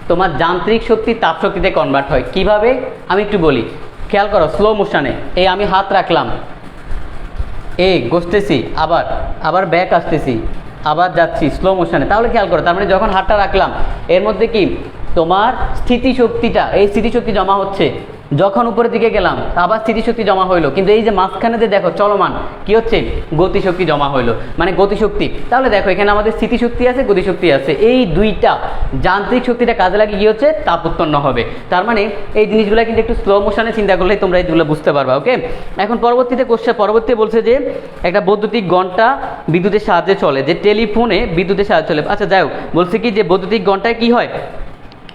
তোমার যান্ত্রিক শক্তি তাপ শক্তিতে কনভার্ট হয়। কিভাবে আমি একটু বলি, খেয়াল করো, স্লো মোশনে এই আমি হাত রাখলাম, এই ঘষতেছি, আবার আবার ব্যাক আসতেছি, আবার যাচ্ছি স্লো মোশনে। তাহলে খেয়াল করো, তার মানে যখন হাতটা রাখলাম এর মধ্যে কি তোমার স্থিতিশক্তিটা, এই স্থিতিশক্তি জমা হচ্ছে। যখন উপরের দিকে গেলাম আবার স্থিতিশক্তি জমা হইলো, কিন্তু এই যে মাঝখানে যে দেখো চলমান কি হচ্ছে, গতিশক্তি জমা হইলো, মানে গতিশক্তি। তাহলে দেখো এখানে আমাদের স্থিতিশক্তি আছে, গতিশক্তি আছে, এই দুইটা যান্ত্রিক শক্তিটা কাজে লাগিয়ে কি হচ্ছে, তাপ উৎপন্ন হবে। তার মানে এই জিনিসগুলো কিন্তু একটু স্লো মোশনে চিন্তা করলে তোমরা এইগুলো বুঝতে পারবা। ওকে, এখন পরবর্তীতে পরবর্তী বলছে যে একটা বৈদ্যুতিক ঘন্টা বিদ্যুতের সাহায্যে চলে, যে টেলিফোনে বিদ্যুতের সাহায্যে চলে। আচ্ছা যাই হোক, বলছে কি যে বৈদ্যুতিক ঘন্টায় কি হয়,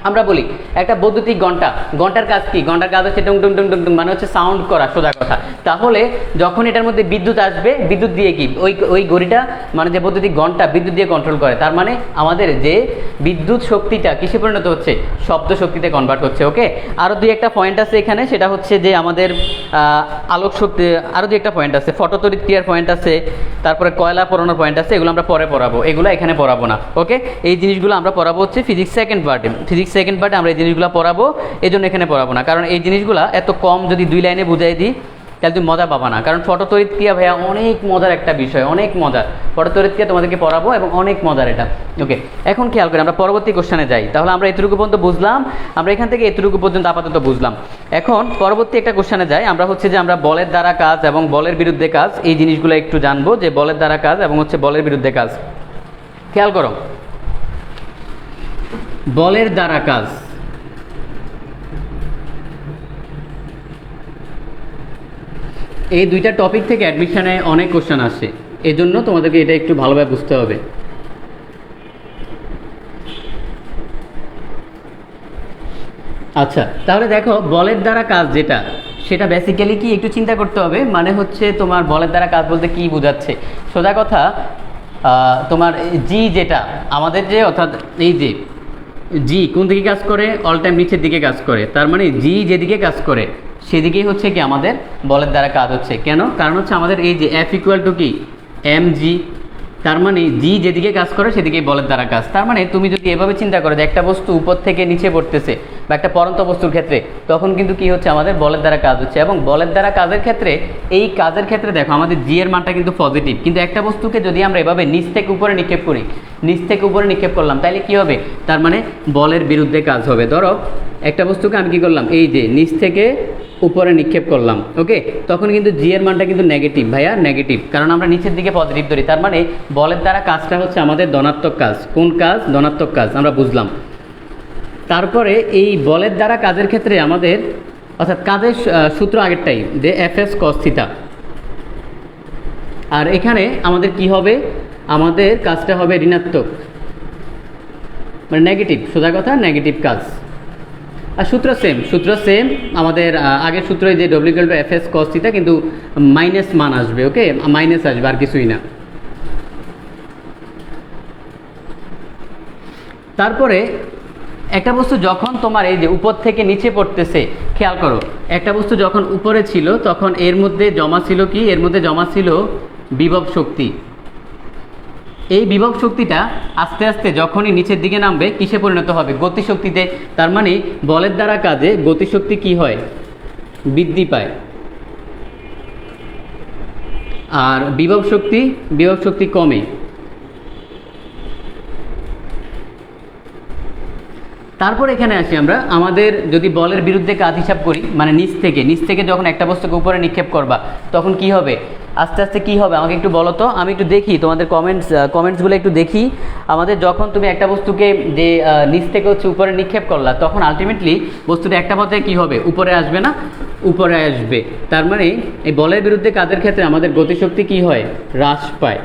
আমরা বলি একটা বৈদ্যুতিক ঘন্টা, ঘন্টার কাজ কি, ঘন্টার কাজ হচ্ছে টুং টুং টুং টুং টুং, মানে হচ্ছে সাউন্ড করা, সোজা কথা। তাহলে যখন এটার মধ্যে বিদ্যুৎ আসবে, বিদ্যুৎ দিয়ে কি ওই ঘড়িটা, মানে যে বৈদ্যুতিক ঘন্টা বিদ্যুৎ দিয়ে কন্ট্রোল করে। তার মানে আমাদের যে বিদ্যুৎ শক্তিটা কিসে পরিণত হচ্ছে, শব্দ শক্তিতে কনভার্ট হচ্ছে। ওকে, আরও দুই একটা পয়েন্ট আছে এখানে, সেটা হচ্ছে যে আমাদের আলোক শক্তি, আরও দুই একটা পয়েন্ট আছে, ফটোতড়িৎ ক্রিয়ার পয়েন্ট আছে, তারপরে কয়লা পোড়ানোর পয়েন্ট আছে, এগুলো আমরা পরে পড়াবো, এগুলো এখানে পড়াবো না। ওকে, এই জিনিসগুলো আমরা পড়াবো হচ্ছে ফিজিক্স সেকেন্ড পার্টে, ফিজিক্স সেকেন্ড পার্টে আমরা এই জিনিসগুলো পড়াবো, এই জন্য এখানে পড়াবো না। কারণ এই জিনিসগুলো এত কম যদি দুই লাইনে বুঝাই দিই তাহলে তুমি মজা পাবা না। কারণ ফটোতড়িৎ ক্রিয়া ভাইয়া অনেক মজার একটা বিষয়, অনেক মজার। ফটোতড়িৎ ক্রিয়া তোমাদেরকে পড়াবো এবং অনেক মজার এটা। ওকে, এখন খেয়াল করে আমরা পরবর্তী কোশ্চেনে যাই। তাহলে আমরা এতটুকু পর্যন্ত বুঝলাম, আমরা এখান থেকে এতটুকু পর্যন্ত আপাতত বুঝলাম। এখন পরবর্তী একটা কোশ্চেনে যাই, আমরা হচ্ছে যে আমরা বলের দ্বারা কাজ এবং বলের বিরুদ্ধে কাজ, এই জিনিসগুলো একটু জানবো, যে বলের দ্বারা কাজ এবং হচ্ছে বলের বিরুদ্ধে কাজ। খেয়াল করো, বলের দ্বারা কাজ, এই দুইটা টপিক থেকে অ্যাডমিশনে অনেক কোশ্চেন আসে, এই জন্য তোমাদেরকে এটা একটু ভালোভাবে বুঝতে হবে। আচ্ছা, তাহলে দেখো বলের দ্বারা কাজ যেটা, সেটা বেসিক্যালি কি একটু চিন্তা করতে হবে, মানে হচ্ছে তোমার বলের দ্বারা কাজ বলতে কি বোঝাচ্ছে। সোজা কথা, তোমার জি যেটা আমাদের যে, অর্থাৎ এই যে জি কোন দিকে কাজ করে, অল টাইম নিচের দিকে কাজ করে। তার মানে জি যেদিকে কাজ করে সেদিকেই হচ্ছে কি আমাদের বলের দ্বারা কাজ হচ্ছে। কেন? কারণ হচ্ছে আমাদের এই যে এফ ইকুয়াল টু কি এম জি, তার মানে জি যেদিকে কাজ করে সেদিকেই বলের দ্বারা কাজ। তার মানে তুমি যদি এভাবে চিন্তা করো যে একটা বস্তু উপর থেকে নিচে পড়তেছে বা একটা পরন্ত বস্তুর ক্ষেত্রে, তখন কিন্তু কি হচ্ছে, আমাদের বলের দ্বারা কাজ হচ্ছে। এবং বলের দ্বারা কাজের ক্ষেত্রে, এই কাজের ক্ষেত্রে দেখো আমাদের জি এর মানটা কিন্তু পজিটিভ, কিন্তু একটা বস্তুকে যদি আমরা এভাবে নিচ থেকে উপরে নিক্ষেপ করি, নিচ থেকে উপরে নিক্ষেপ করলাম, তাহলে কি হবে, তার মানে বলের বিরুদ্ধে কাজ হবে। ধরো একটা বস্তুকে আমি কি করলাম, এই যে নিচ থেকে উপরে নিক্ষেপ করলাম, ওকে, তখন কিন্তু জি এর মানটা কিন্তু নেগেটিভ ভাইয়া, নেগেটিভ, কারণ আমরা নিচের দিকে পজিটিভ ধরি। তার মানে বলের দ্বারা কাজটা হচ্ছে আমাদের ধনাত্মক কাজ। কোন কাজ? ধনাত্মক কাজ, আমরা বুঝলাম। তারপরে এই বলের দ্বারা কাজের ক্ষেত্রে আমাদের, অর্থাৎ কাজের সূত্র আগেরটাই, যে এফ এস কস থিটা, আর এখানে আমাদের কি হবে, আমাদের কাজটা হবে ঋণাত্মক, মানে নেগেটিভ, সোজা কথা নেগেটিভ কাজ। আর সূত্র সেম আমাদের আগের সূত্রই, যে W equal to F S cos theta, কিন্তু মাইনাস মান আসবে। ওকে, মাইনাস আসবে, আর কিছুই না। তারপরে একটা বস্তু যখন তোমার এই যে উপর থেকে নিচে পড়তেছে, খেয়াল করো, একটা বস্তু যখন উপরে ছিল তখন এর মধ্যে জমা ছিল কি, এর মধ্যে জমা ছিল বিভব শক্তি। এই বিভব শক্তিটা আস্তে আস্তে যখনই নিচের দিকে নামবে কিসে পরিণত হবে, গতিশক্তিতে। তার মানে বলের দ্বারা কাজে গতিশক্তি কি হয়, বৃদ্ধি পায়, আর বিভব শক্তি কমে। তারপর এখানে আসি আমরা, আমাদের যদি বলের বিরুদ্ধে কাজ হিসাব করি, মানে নিচ থেকে যখন একটা বস্তুকে উপরে নিক্ষেপ করবা, তখন কি হবে, আস্তে আস্তে কি হবে, আমাকে একটু বলো তো, আমি একটু দেখি তোমাদের কমেন্টসগুলো একটু দেখি। আমাদের যখন তুমি একটা বস্তুকে যে নিচ থেকে হচ্ছে উপরে নিক্ষেপ করলা, তখন আলটিমেটলি বস্তুটা একটা পথে কি হবে, উপরে আসবে না, উপরে আসবে। তার মানে এই বলের বিরুদ্ধে কাজের ক্ষেত্রে আমাদের গতিশক্তি কি হয়, হ্রাস পায়,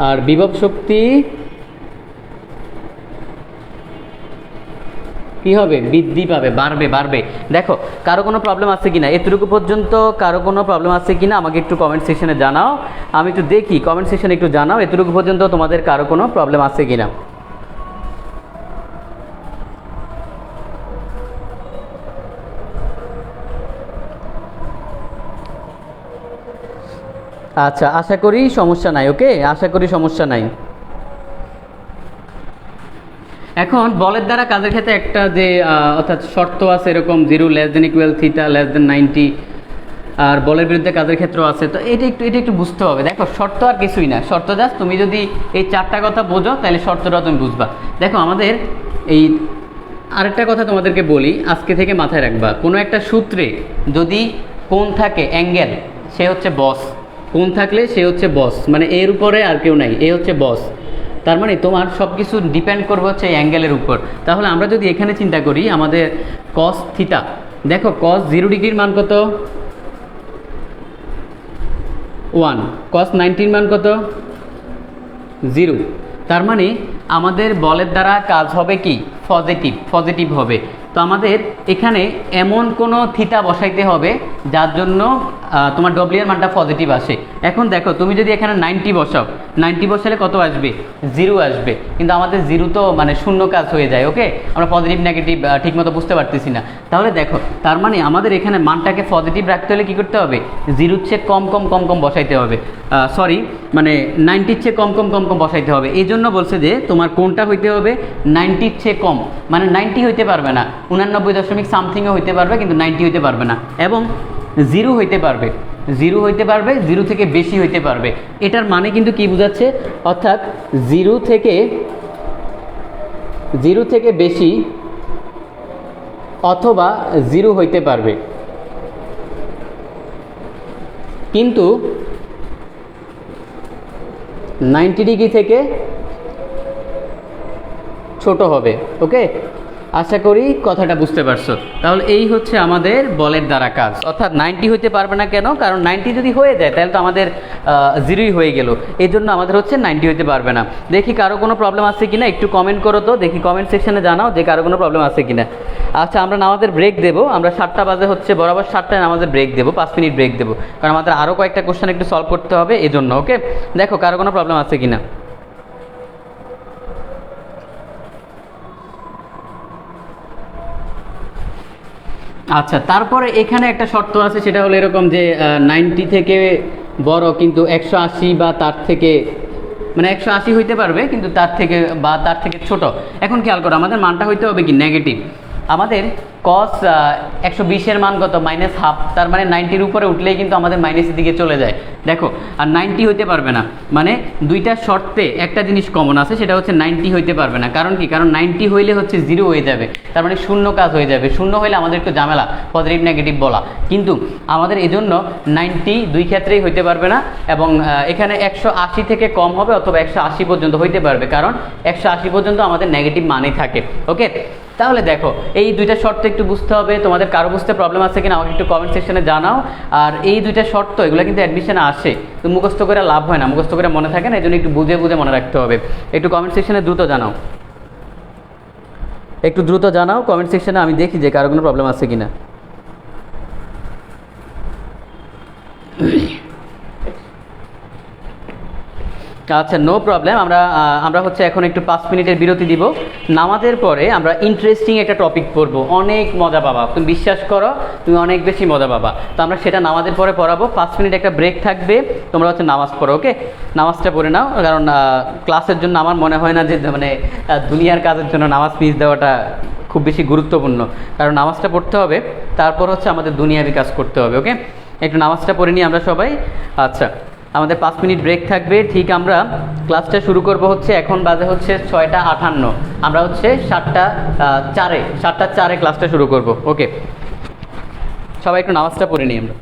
আর বিভব শক্তি কি হবে, বৃদ্ধি পাবে, বাড়বে বাড়বে। দেখো কারো কোনো প্রবলেম আছে কিনা, এতটুকু পর্যন্ত কারো কোনো প্রবলেম আছে কিনা আমাকে একটু কমেন্ট সেকশনে জানাও, আমি একটু দেখি কমেন্ট সেকশনে একটু জানাও এতটুকু পর্যন্ত তোমাদের কারো কোনো প্রবলেম আছে কিনা। আচ্ছা, আশা করি সমস্যা নাই। ওকে, আশা করি সমস্যা নাই। এখন বলের দ্বারা কাজের ক্ষেত্রে একটা যে অর্থাৎ শর্ত আছে এরকম 0 <= থিটা <90, আর বলের বিরুদ্ধে কাজের ক্ষেত্র আছে, তো এটা একটু বুঝতে হবে। দেখো শর্ত আর কিছুই না, শর্ত জাস্ট তুমি যদি এই চারটা কথা বোঝো তাহলে শর্তটা তুমি বুঝবা। দেখো আমাদের এই আরেকটা কথা তোমাদেরকে বলি, আজকে থেকে মাথায় রাখবা, কোনো একটা সূত্রে যদি কোণ থাকে, অ্যাঙ্গেল, সে হচ্ছে বস। কোণ থাকলে সে হচ্ছে বস, মানে এর উপরে আর কেউ নাই, এ হচ্ছে বস। তার মানে তোমার সব কিছু ডিপেন্ড করবে হচ্ছে এই অ্যাঙ্গেলের উপর। তাহলে আমরা যদি এখানে চিন্তা করি আমাদের কস থিটা, দেখো কস 0 মান কত 1, কস 90 মান কত 0। তার মানে আমাদের বলের দ্বারা কাজ হবে কি, পজিটিভ হবে। তো আমাদের এখানে এমন কোনো থিটা বসাইতে হবে যার জন্য তোমার ডব্লিউ এর মানটা পজিটিভ আসে। এখন দেখো তুমি যদি এখানে 90 বসাও, 90 বসালে কত আসবে, 0 আসবে, কিন্তু আমাদের 0 তো মানে শূন্য কাজ হয়ে যায়। ওকে, আমরা পজিটিভ নেগেটিভ ঠিকমতো বুঝতে পারতেছি না। তাহলে দেখো তার মানে আমাদের এখানে মানটাকে পজিটিভ রাখতে হলে কী করতে হবে, 0-র চেয়ে কম বসাইতে হবে, সরি মানে 90-র চেয়ে কম বসাইতে হবে। এই জন্য বলছে যে তোমার কোনটা হইতে হবে 90-র চেয়ে কম, মানে 90 হইতে পারবে না, 89.somethingও হইতে পারবে, কিন্তু 90 হইতে পারবে না। এবং 0 হইতে পারবে, 0 থেকে বেশি হইতে পারবে। এটার মানে কিন্তু কি বোঝাচ্ছে, অর্থাৎ 0 থেকে বেশি অথবা 0 হইতে পারবে, কিন্তু 90 ডিগ্রি থেকে ছোট হবে। ওকে, আশা করি কথাটা বুঝতে পারছো। তাহলে এই হচ্ছে আমাদের বলের দ্বারা কাজ, অর্থাৎ 90 হইতে পারবে না কেন, কারণ 90 যদি হয়ে যায় তাহলে তো আমাদের 0ই হয়ে গেল। এই জন্য আমাদের হচ্ছে 90 হইতে পারবে না। দেখি কারো কোনো প্রবলেম আছে কিনা, একটু কমেন্ট করো তো, দেখি কমেন্ট সেকশনে জানাও যে কারো কোনো প্রবলেম আছে কিনা। আচ্ছা, আমরা নামাজের ব্রেক দেবো, আমরা 7টা বাজে হচ্ছে বরাবর 7টায় নামাজের ব্রেক দেবো, 5 মিনিট ব্রেক দেবো, কারণ আমাদের আরও কয়েকটা কোশ্চেন একটু সলভ করতে হবে এই জন্য। ওকে, দেখো কারো কোনো প্রবলেম আছে কিনা। আচ্ছা, তারপরে এখানে একটা শর্ত আছে, সেটা হলো এরকম যে 90 থেকে বড় কিন্তু 180 বা তার থেকে, মানে 180 হইতে পারবে কিন্তু তার থেকে ছোট। এখন খেয়াল করো আমাদের মানটা হইতে হবে কি, নেগেটিভ। আমাদের কস 120-এর মান কত, -1/2, তার মানে 90-র উপরে উঠলেই কিন্তু আমাদের মাইনাসের দিকে চলে যায়। দেখো আর 90 হইতে পারবে না, মানে দুইটা শর্তে একটা জিনিস কমন আছে, সেটা হচ্ছে 90 হইতে পারবে না। কারণ কি, কারণ 90 হইলে হচ্ছে 0 হয়ে যাবে, তার মানে শূন্য কাজ হয়ে যাবে। শূন্য হইলে আমাদের একটু ঝামেলা পজিটিভ নেগেটিভ বলা, কিন্তু আমাদের এজন্য 90 দুই ক্ষেত্রেই হইতে পারবে না। এবং এখানে 180 থেকে কম হবে অথবা 180 পর্যন্ত হইতে পারবে, কারণ 180 পর্যন্ত আমাদের নেগেটিভ মানই থাকে। ওকে, তাহলে দেখো এই দুইটা শর্ত একটু বুঝতে হবে। তোমাদের কারো বুঝতে প্রবলেম আছে কিনা আমাকে একটু কমেন্ট সেকশনে জানাও। আর এই দুইটা শর্ত এগুলো কিন্তু অ্যাডমিশনে আসে, তো মুখস্থ করে লাভ হয় না, মুখস্থ করে মনে থাকে না, এই জন্য একটু বুঝে মনে রাখতে হবে। একটু কমেন্ট সেকশনে দ্রুত জানাও, একটু দ্রুত জানাও কমেন্ট সেকশনে, আমি দেখি যে কারো কোনো প্রবলেম আছে কিনা। আচ্ছা, নো প্রবলেম। আমরা হচ্ছে এখন একটু 5 মিনিটের বিরতি দিব। নামাজের পরে আমরা ইন্টারেস্টিং একটা টপিক পড়বো, অনেক মজা পাবা, তুমি বিশ্বাস করো, তুমি অনেক বেশি মজা পাবা। তো আমরা সেটা নামাজের পরে পড়াবো। 5 মিনিট একটা ব্রেক থাকবে, তোমরা হচ্ছে নামাজ পড়ো। ওকে, নামাজটা পড়ে নাও, কারণ ক্লাসের জন্য আমার মনে হয় না যে মানে দুনিয়ার কাজের জন্য নামাজ মিস দেওয়াটা খুব বেশি গুরুত্বপূর্ণ, কারণ নামাজটা পড়তে হবে, তারপর হচ্ছে আমাদের দুনিয়াবি কাজ করতে হবে। ওকে, একটু নামাজটা পড়ে নিই আমরা সবাই। আচ্ছা, আমাদের 5 মিনিট ব্রেক থাকবে। ঠিক আমরা ক্লাসটা শুরু করব হচ্ছে, এখন বাজে হচ্ছে 6:58, আমরা হচ্ছে 7:04 ক্লাসটা শুরু করব। ওকে, সবাই একটু নামাজটা পড়ে নিই আমরা।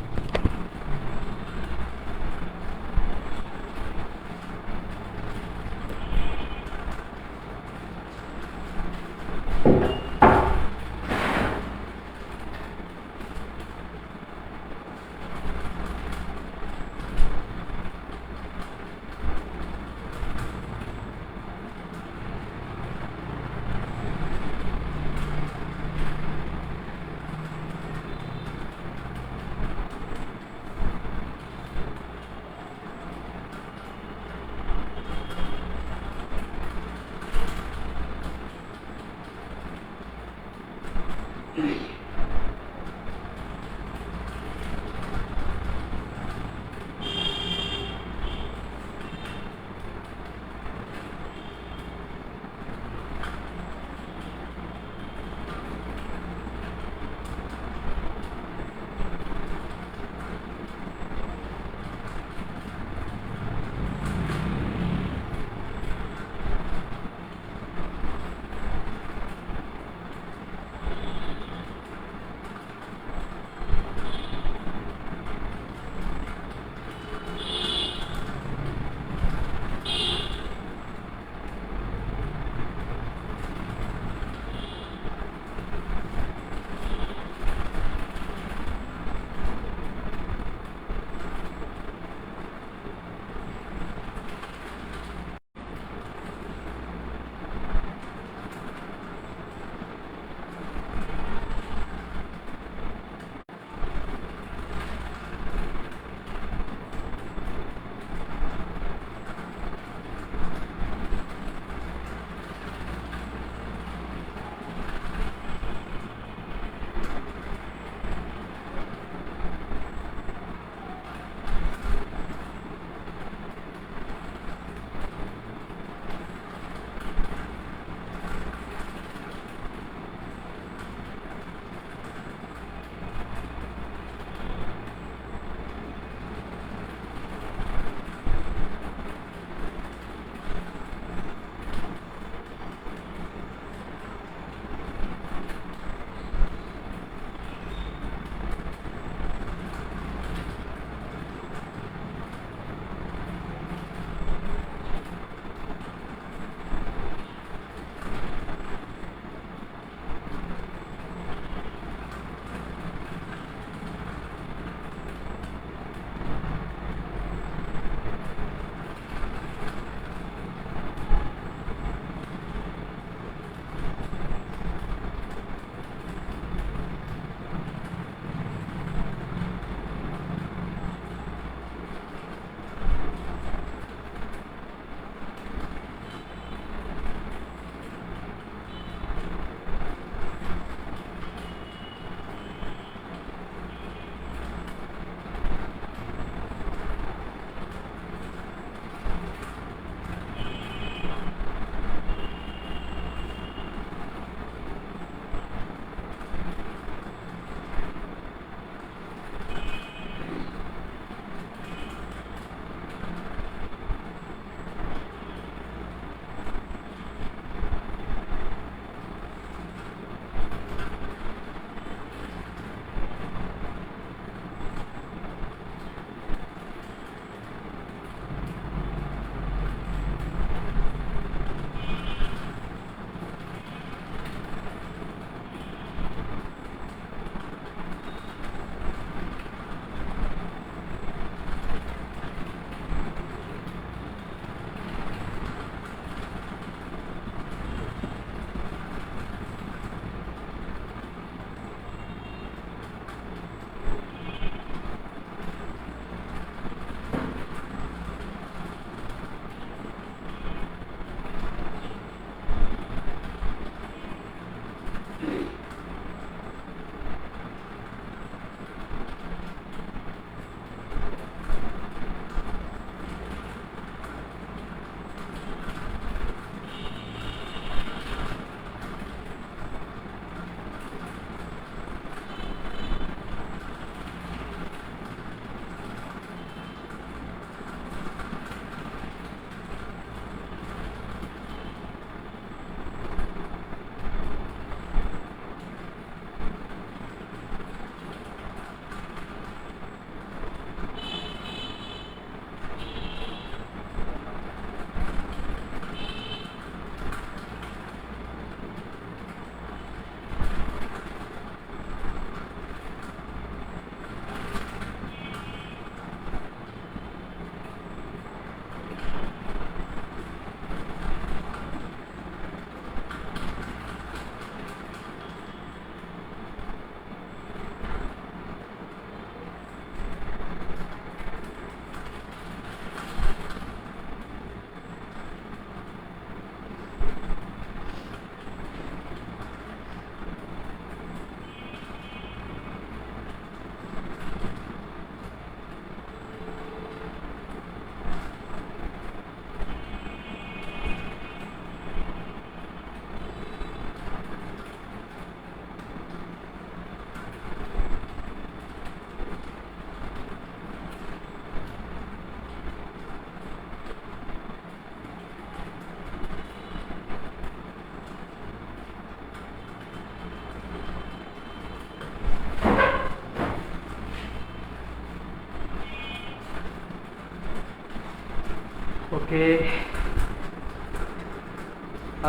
ওকে,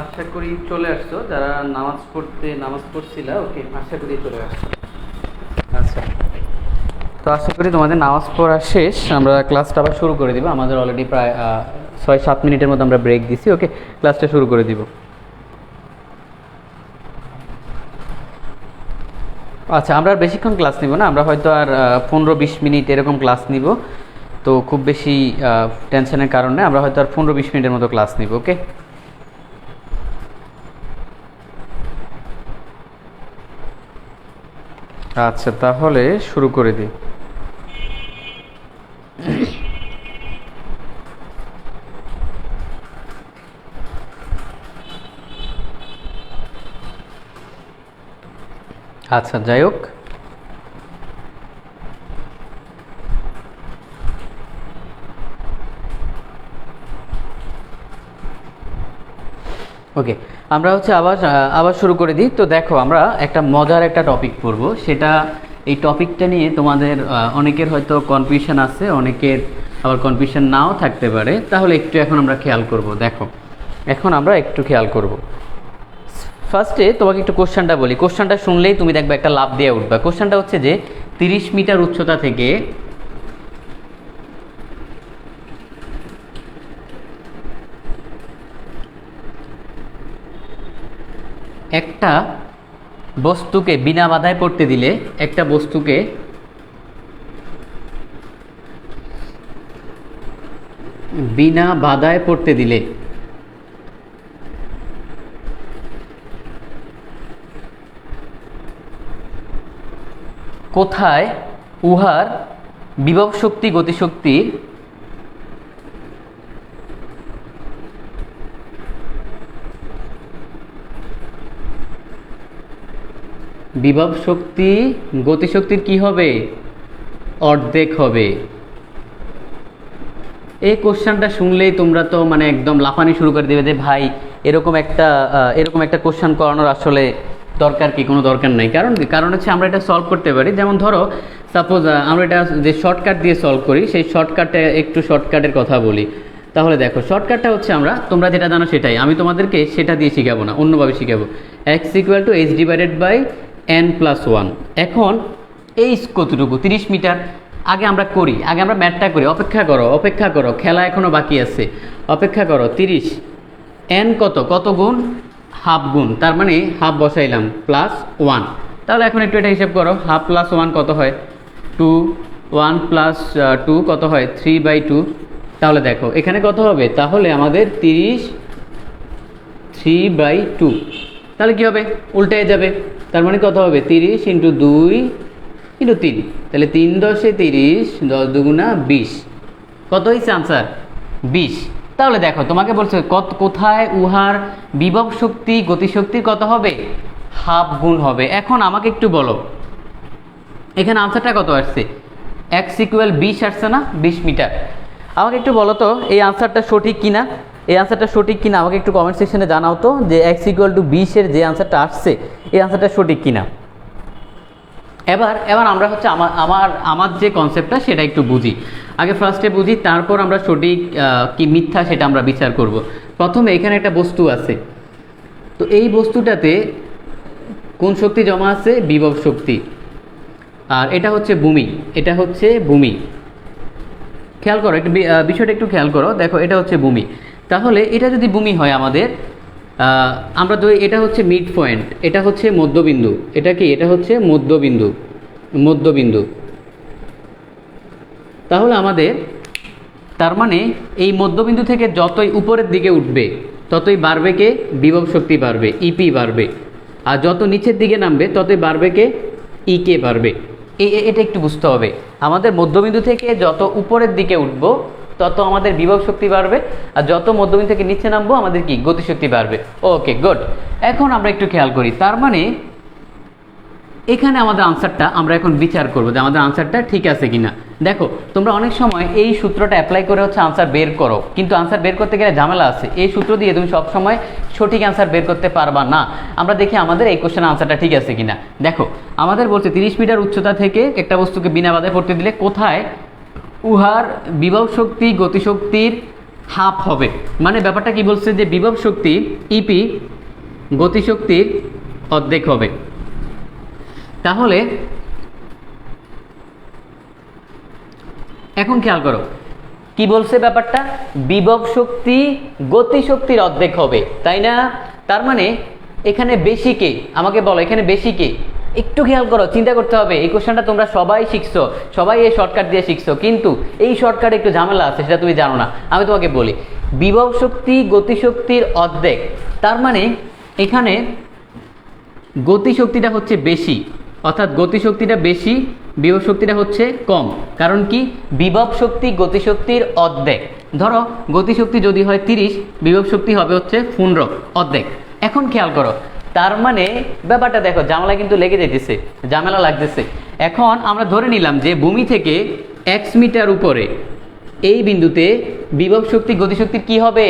আশা করি চলে আসছো যারা নামাজ পড়ছিলা। ওকে, আশা করি চলে আসছো। আচ্ছা, তো আশা করি তোমাদের নামাজ পড়া শেষ। আমরা ক্লাসটা আবার শুরু করে দিব। আমাদের অলরেডি প্রায় 6-7 মিনিটের মতো আমরা ব্রেক দিছি। ওকে, ক্লাসটা শুরু করে দিব। আচ্ছা, আমরা আর বেশিক্ষণ ক্লাস নিব না, আমরা হয়তো আর 15-20 মিনিট এরকম ক্লাস নিব। তো খুব বেশি টেনশনের কারণে আমরা হয়তো আর 15-20 মিনিটের মতো ক্লাস নিব। ওকে, আচ্ছা তাহলে শুরু করে দিই। আচ্ছা, যাই হোক, ওকে, আমরা হচ্ছে আবার শুরু করে দিই। তো দেখো, আমরা একটা মজার একটা টপিক পড়ব। সেটা, এই টপিকটা নিয়ে তোমাদের অনেকের হয়তো কনফিউশন আছে, অনেকের আবার কনফিউশন নাও থাকতে পারে। তাহলে একটু এখন আমরা খেয়াল করব। দেখো, এখন আমরা একটু খেয়াল করব। ফার্স্টে তোমাকে একটু কোশ্চেনটা বলি। কোশ্চেনটা শুনলেই তুমি দেখবে একটা লাভ দিয়ে উঠবা। কোশ্চেনটা হচ্ছে যে 30 মিটার উচ্চতা থেকে একটা বস্তুকে বিনা বাধায় পড়তে দিলে, একটা বস্তুকে বিনা বাধায় পড়তে দিলে কোথায় উহার বিভব শক্তি গতিশক্তির বিভব শক্তি গতিশক্তির কি হবে? অর্ধেক হবে। এই কোশ্চেনটা শুনলেই তোমরা তো মানে একদম লাফানি শুরু করে দেবে যে ভাই এরকম একটা কোশ্চেন করানোর আসলে দরকার কি? কোনো দরকার নাই। কারণ হচ্ছে আমরা এটা সলভ করতে পারি। যেমন ধরো, সাপোজ আমরা এটা যে শর্টকাট দিয়ে সলভ করি, সেই শর্টকাটের কথা বলি। তাহলে দেখো, শর্টকাটটা হচ্ছে তোমরা যেটা জানো সেটাই, আমি তোমাদেরকে সেটা দিয়ে শিখাবো না, অন্যভাবে শিখাবো। x = h/n+1। এখন এই কতটুকু 30 মিটার, আগে আমরা ম্যাথটা করি। অপেক্ষা করো, খেলা এখনো বাকি আছে। অপেক্ষা করো। 30 n কত গুণ? হাফ গুণ, তার মানে হাফ বসাইলাম, +1। তাহলে এখন একটু এটা হিসাব করো, হাফ + 1 কত হয়? 2। 1 + 2 কত হয়? 3/2। তাহলে দেখো এখানে কত হবে? তাহলে আমাদের 30 3/2। তাহলে কি হবে? উল্টে যাবে। তার মানে কত হবে? 30 × 2 × 3। তাহলে 3 × 10 = 30, 10 × 2 = 20। কত হয়েছে আনসার? 20। তাহলে দেখো, তোমাকে বলছে কোথায় উহার বিভব শক্তি গতিশক্তির কত হবে? হাফ গুণ হবে। এখন আমাকে একটু বলো, এখানে আনসারটা কত আসছে? x = 20 আসছে না? 20 মিটার। আমাকে একটু বলো তো, এই আনসারটা সঠিক কিনা? আমাকে একটু কমেন্ট সেকশনে জানাও তো, যে x = 20 এর যে আনসারটা আসছে, এই আনসারটা সঠিক কিনা। এবার আমরা হচ্ছে আমার যে কনসেপ্টটা সেটা একটু বুঝি। আগে ফার্স্টে বুঝি, তারপর আমরা সঠিক কি মিথ্যা সেটা আমরা বিচার করব। প্রথমে এখানে একটা বস্তু আছে, তো এই বস্তুটাতে কোন শক্তি জমা আছে? বিভব শক্তি। আর এটা হচ্ছে ভূমি। খেয়াল করো, বিষয়টা একটু খেয়াল করো। দেখো, এটা হচ্ছে ভূমি। তাহলে এটা যদি ভূমি হয় আমাদের, আমরা ধরি এটা হচ্ছে মিড পয়েন্ট, এটা হচ্ছে মধ্যবিন্দু। এটা কি? এটা হচ্ছে মধ্যবিন্দু। তাহলে আমাদের, তার মানে এই মধ্যবিন্দু থেকে যতই উপরের দিকে উঠবে ততই বাড়বে কে? বিভব শক্তি বাড়বে, ইপি বাড়বে। আর যত নিচের দিকে নামবে ততই বাড়বে কে? ইকে বাড়বে। এটা একটু বুঝতে হবে। আমাদের মধ্যবিন্দু থেকে যত উপরের দিকে উঠব তত আমাদের বিভব শক্তি বাড়বে, আর যত মধ্যবিন্দু থেকে নিচে নামবো আমাদের কি? গতিশক্তি বাড়বে। ওকে, গুড। এখন আমরা একটু খেয়াল করি, তার মানে এখানে আমাদের আনসারটা আমরা এখন বিচার করবো যে আমাদের আনসারটা ঠিক আছে কিনা। দেখো, তোমরা অনেক সময় এই সূত্রটা অ্যাপ্লাই করে হচ্ছে আনসার বের করো, কিন্তু আনসার বের করতে গেলে ঝামেলা আছে। এই সূত্র দিয়ে তুমি সবসময় সঠিক আনসার বের করতে পারবা না। আমরা দেখি আমাদের এই কোশ্চেনের আনসারটা ঠিক আছে কিনা। দেখো, আমাদের বলছে 30 মিটার উচ্চতা থেকে একটা বস্তুকে বিনা বাধায় পড়তে দিলে কোথায় উহার বিভব শক্তি গতিশক্তির হাফ হবে। মানে ব্যাপারটা কি বলছে যে বিভব শক্তি ইপি গতিশক্তির অর্ধেক হবে। তাহলে এখন খেয়াল করো কি বলছে ব্যাপারটা, বিভব শক্তি গতিশক্তির অর্ধেক হবে, তাই না? তার মানে এখানে বেশি কে, আমাকে বলো এখানে বেশি কে? একটু খেয়াল করো, চিন্তা করতে হবে। এই কোশ্চেনটা তোমরা সবাই শিখছো, সবাই এই শর্টকাট দিয়ে শিখছো, কিন্তু এই শর্টকাটে একটু ঝামেলা আছে, সেটা তুমি জানো না। আমি তোমাকে বলি, বিভব শক্তি গতিশক্তির অর্ধেক, তার মানে এখানে গতিশক্তিটা হচ্ছে বেশি, অর্থাৎ গতিশক্তিটা বেশি, বিভব শক্তিটা হচ্ছে কম। কারণ কি, বিভব শক্তি গতিশক্তির অর্ধেক। ধরো গতিশক্তি যদি হয় 30, বিভব শক্তি হবে হচ্ছে 15, অর্ধেক। এখন খেয়াল করো, তার মানে ব্যাপারটা দেখো, ঝামেলা কিন্তু লেগে যেতেছে, ঝামেলা লাগতেছে। এখন আমরা ধরে নিলাম যে ভূমি থেকে 1 মিটার উপরে এই বিন্দুতে বিভব শক্তি গতিশক্তির কি হবে,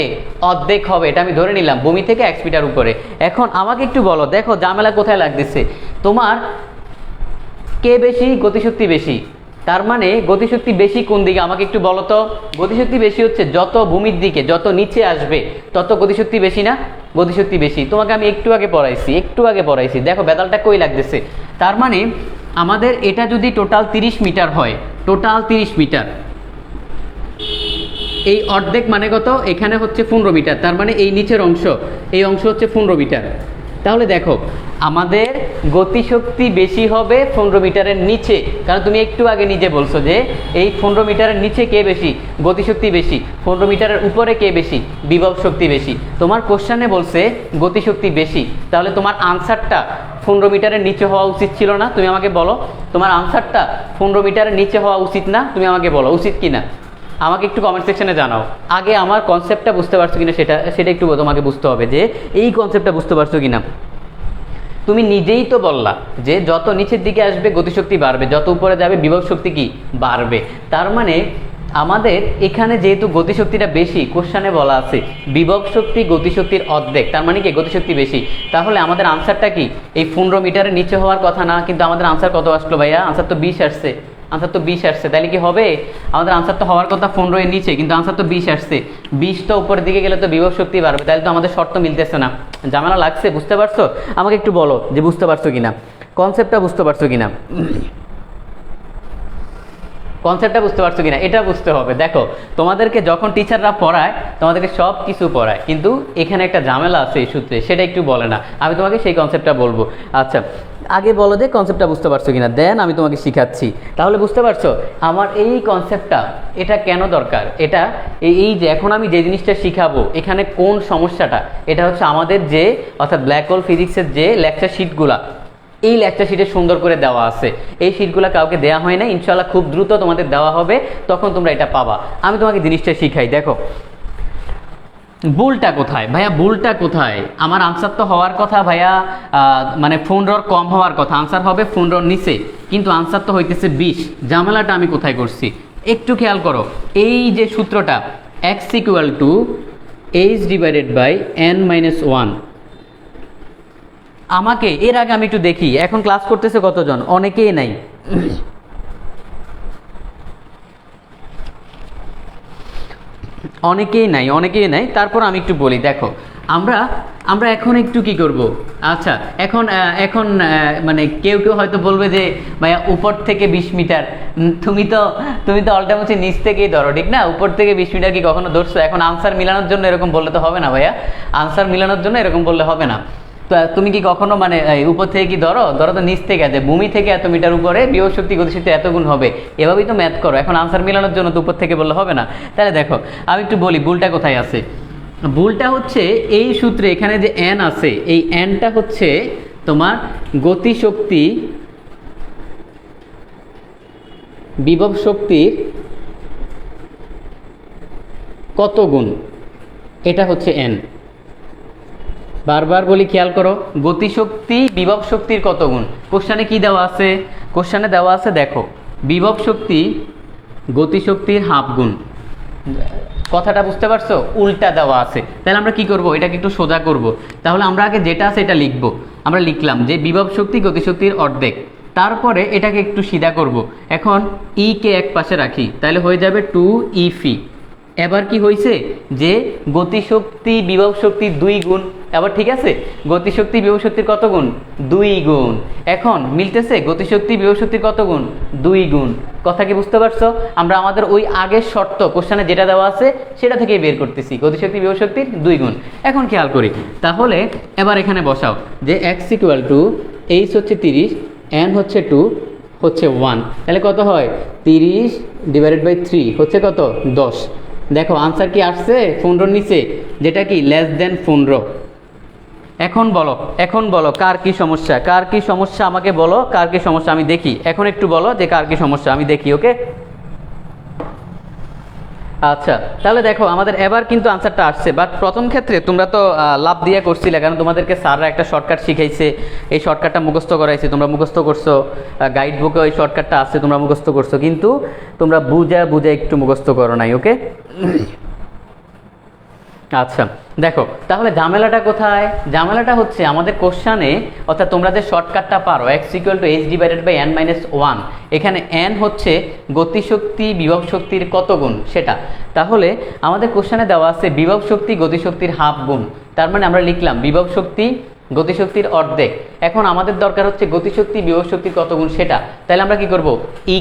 অর্ধেক হবে। এটা আমি ধরে নিলাম ভূমি থেকে 1 মিটার উপরে। এখন আমাকে একটু বলো, দেখো ঝামেলা কোথায় লাগতেছে, তোমার কে বেশি, গতিশক্তি বেশি। তার মানে গতিশক্তি বেশি কোন দিকে আমাকে একটু বলো তো। গতিশক্তি বেশি হচ্ছে যত ভূমির দিকে, যত নিচে আসবে তত গতিশক্তি বেশি না? গতিশক্তি বেশি। তোমাকে আমি একটু আগে পড়াইছি, দেখো বেদালটা কই লাগতেছে। তার মানে আমাদের এটা যদি টোটাল 30 মিটার হয়, টোটাল 30 মিটার, এই অর্ধেক মানে কত, এখানে হচ্ছে 15 মিটার, তার মানে এই নিচের অংশ, এই অংশ হচ্ছে 15 মিটার। তাহলে দেখো আমাদের গতিশক্তি বেশি হবে 15 মিটারের নিচে, কারণ তুমি একটু আগে নিজে বলছো যে এই 15 মিটারের নিচে কে বেশি, গতিশক্তি বেশি। 15 মিটারের উপরে কে বেশি, বিভব শক্তি বেশি। তোমার কোশ্চেনে বলছে গতিশক্তি বেশি, তাহলে তোমার আনসারটা 15 মিটারের নিচে হওয়া উচিত ছিল না? তুমি আমাকে বলো, তোমার আনসারটা 15 মিটারের নিচে হওয়া উচিত না? তুমি আমাকে বলো উচিত কি না, আমাকে একটু কমেন্ট সেকশনে জানাও। আগে আমার কনসেপ্টটা বুঝতে পারছো কিনা সেটা একটু তোমাকে বুঝতে হবে, যে এই কনসেপ্টটা বুঝতে পারছো কিনা। তুমি নিজেই তো বললা যে যত নিচের দিকে আসবে গতিশক্তি বাড়বে, যত উপরে যাবে বিভব শক্তি কি বাড়বে। তার মানে আমাদের এখানে যেহেতু গতিশক্তিটা বেশি, কোশ্চেনে বলা আছে বিভব শক্তি গতিশক্তির অর্ধেক, তার মানে কি গতিশক্তি বেশি। তাহলে আমাদের আনসারটা কি, এই 15 মিটারের নিচে হওয়ার কথা না, কিন্তু আমাদের আনসার কত আসলো ভাইয়া? আনসার তো 20 আসছে, আনসার তো 20 আসছে। তাহলে কি হবে, আমাদের আনসার তো হওয়ার কথা 15 এর নিচে, কিন্তু আনসার তো 20 আসছে। 20 তো উপরের দিকে গেলে তো বিভব শক্তি বাড়বে, তাহলে তো আমাদের শর্ত মিলতেছে না। ঝামেলা লাগছে, বুঝতে পারছো? আমাকে একটু বলো যে বুঝতে পারছো কিনা, কনসেপ্টটা বুঝতে পারছো কিনা, কনসেপ্টটা বুঝতে পারছো কিনা, এটা বুঝতে হবে। দেখো তোমাদেরকে যখন টিচাররা পড়ায়, তোমাদেরকে সব কিছু পড়ায়, কিন্তু এখানে একটা ঝামেলা আছে এই সূত্রে, সেটা একটু বলে না। আমি তোমাকে সেই কনসেপ্টটা বলবো। আচ্ছা আগে বলো যে কনসেপ্টটা বুঝতে পারছো কিনা, দেন আমি তোমাকে শিখাচ্ছি। তাহলে বুঝতে পারছো আমার এই কনসেপ্টটা, এটা কেন দরকার, এটা এই যে এখন আমি যে জিনিসটা শিখাবো, এখানে কোন সমস্যাটা, এটা হচ্ছে আমাদের যে অর্থাৎ ব্ল্যাক হোল ফিজিক্সের যে লেকচার শিটগুলা, এই লেকচার শিটে সুন্দর করে দেওয়া আছে। এই শিটগুলো কাউকে দেওয়া হয় না, ইনশাআল্লাহ খুব দ্রুত তোমাদের দেওয়া হবে, তখন তোমরা এটা পাবা। আমি তোমাকে জিনিসটা শিখাই। দেখো ভুলটা কোথায় ভাইয়া, ভুলটা কোথায়? আমার আনসার তো হওয়ার কথা ভাইয়া মানে 15 কম হওয়ার কথা, আনসার হবে 15 নিচে, কিন্তু আনসার তো হইতেছে 20। ঝামেলাটা আমি কোথায় করছি একটু খেয়াল করো। এই যে সূত্রটা x equal to h divided by n-1, আমাকে এর আগে আমি একটু দেখি এখন ক্লাস করতেছে কতজন, অনেকেই নাই। অনেকেই নাই। তারপর আমি একটু বলি, দেখো আমরা এখন একটু কি করব। আচ্ছা এখন মানে কেউ হয়তো বলবে যে ভাইয়া উপর থেকে 20 মিটার, তুমি তো অল্টামুচি নিচ থেকেই ধরো, ঠিক না? উপর থেকে 20 মিটার কি কখনো ধরছো? এখন আনসার মিলানোর জন্য এরকম বললে তো হবে না ভাইয়া, আনসার মিলানোর জন্য এরকম বললে হবে না। তো তুমি কি কখনো মানে উপর থেকে কি ধরো তো নিচ থেকে আছে, ভূমি থেকে এত মিটার উপরে বিভব শক্তি গতিশক্তি এত গুণ হবে, এভাবেই তো ম্যাথ করো। এখন আনসার মিলানোর জন্য তো উপর থেকে বললে হবে না। তাহলে দেখো আমি একটু বলি ভুলটা কোথায় আছে। ভুলটা হচ্ছে এই সূত্রে এখানে যে n আছে, এই nটা হচ্ছে তোমার গতিশক্তি বিভব শক্তির কত গুণ, এটা হচ্ছে n। বারবার বলি খেয়াল করো, গতিশক্তি বিভব শক্তির কত গুণ। কোশ্চেনে কি দেওয়া আছে? কোশ্চেনে দেওয়া আছে দেখো বিভব শক্তি গতিশক্তির হাফ গুণ। কথাটা বুঝতে পারছো? উল্টা দেওয়া আছে। তাহলে আমরা কি করব, এটাকে একটু সোজা করব। তাহলে আমরা আগে যেটা আছে এটা লিখব। আমরা লিখলাম যে বিভব শক্তি গতিশক্তির অর্ধেক, তারপরে এটাকে একটু সিধা করব। এখন ই কে এক পাশে রাখি, তাহলে হয়ে যাবে 2 ই ফি। এবার কি হয়েছে যে গতিশক্তি বিভব শক্তির 2 গুণ। এবার ঠিক আছে, গতিশক্তি বিভব শক্তির কত গুণ? 2 গুণ। এখন মিলতেছে গতিশক্তি বিভব শক্তির কত গুণ? 2 গুণ। কথা কি বুঝতে পারছো? আমরা আমাদের ওই আগের শর্ত কোশ্চেনে যেটা দেওয়া আছে সেটা থেকেই বের করতেছি, গতিশক্তি বিভব শক্তির 2 গুণ। এখন খেয়াল করি, তাহলে এবার এখানে বসাও যে x ইকুয়াল টু h হচ্ছে 30, n হচ্ছে 2, হচ্ছে 1, তাহলে কত হয়? 30 ডিভাইডেড বাই 3 হচ্ছে কত? 10। দেখো আনসার কি আসছে 15 নিচে, যেটা কি লেস দেন 15। এখন বলো কার কি সমস্যা, কার কি সমস্যা আমাকে বলো, কার কি সমস্যা আমি দেখি। এখন একটু বলো যে কার কি সমস্যা আমি দেখি। ওকে, আচ্ছা তাহলে দেখো আমাদের এবার কিন্তু আনসারটা আসছে। বাট প্রথম ক্ষেত্রে তোমরা তো লাভ দিয়ে করছিলে, কারণ তোমাদেরকে স্যাররা একটা শর্টকাট শিখাইছে, এই শর্টকাটটা মুখস্থ করাইছে, তোমরা মুখস্থ করছো, গাইড বুকে ওই শর্টকাটটা আছে, তোমরা মুখস্থ করছো, কিন্তু তোমরা বুঝে একটু মুখস্থ করো নাই। ওকে, আচ্ছা দেখো তাহলে ঝামেলাটা কোথায়? ঝামেলাটা হচ্ছে আমাদের কোশ্চানে, অর্থাৎ তোমরা যে শর্টকাটটা পারো x equal to h divided by n minus 1, এখানে n হচ্ছে গতিশক্তি বিভব শক্তির কত গুণ সেটা। তাহলে আমাদের কোশ্চানে দেওয়া আছে বিভব শক্তি গতিশক্তির হাফ গুণ, তার মানে আমরা লিখলাম বিভব শক্তি গতিশক্তির অর্ধেক। এখন আমাদের দরকার হচ্ছে গতিশক্তি বিভব শক্তির কত গুণ সেটা। তাহলে আমরা কি করব?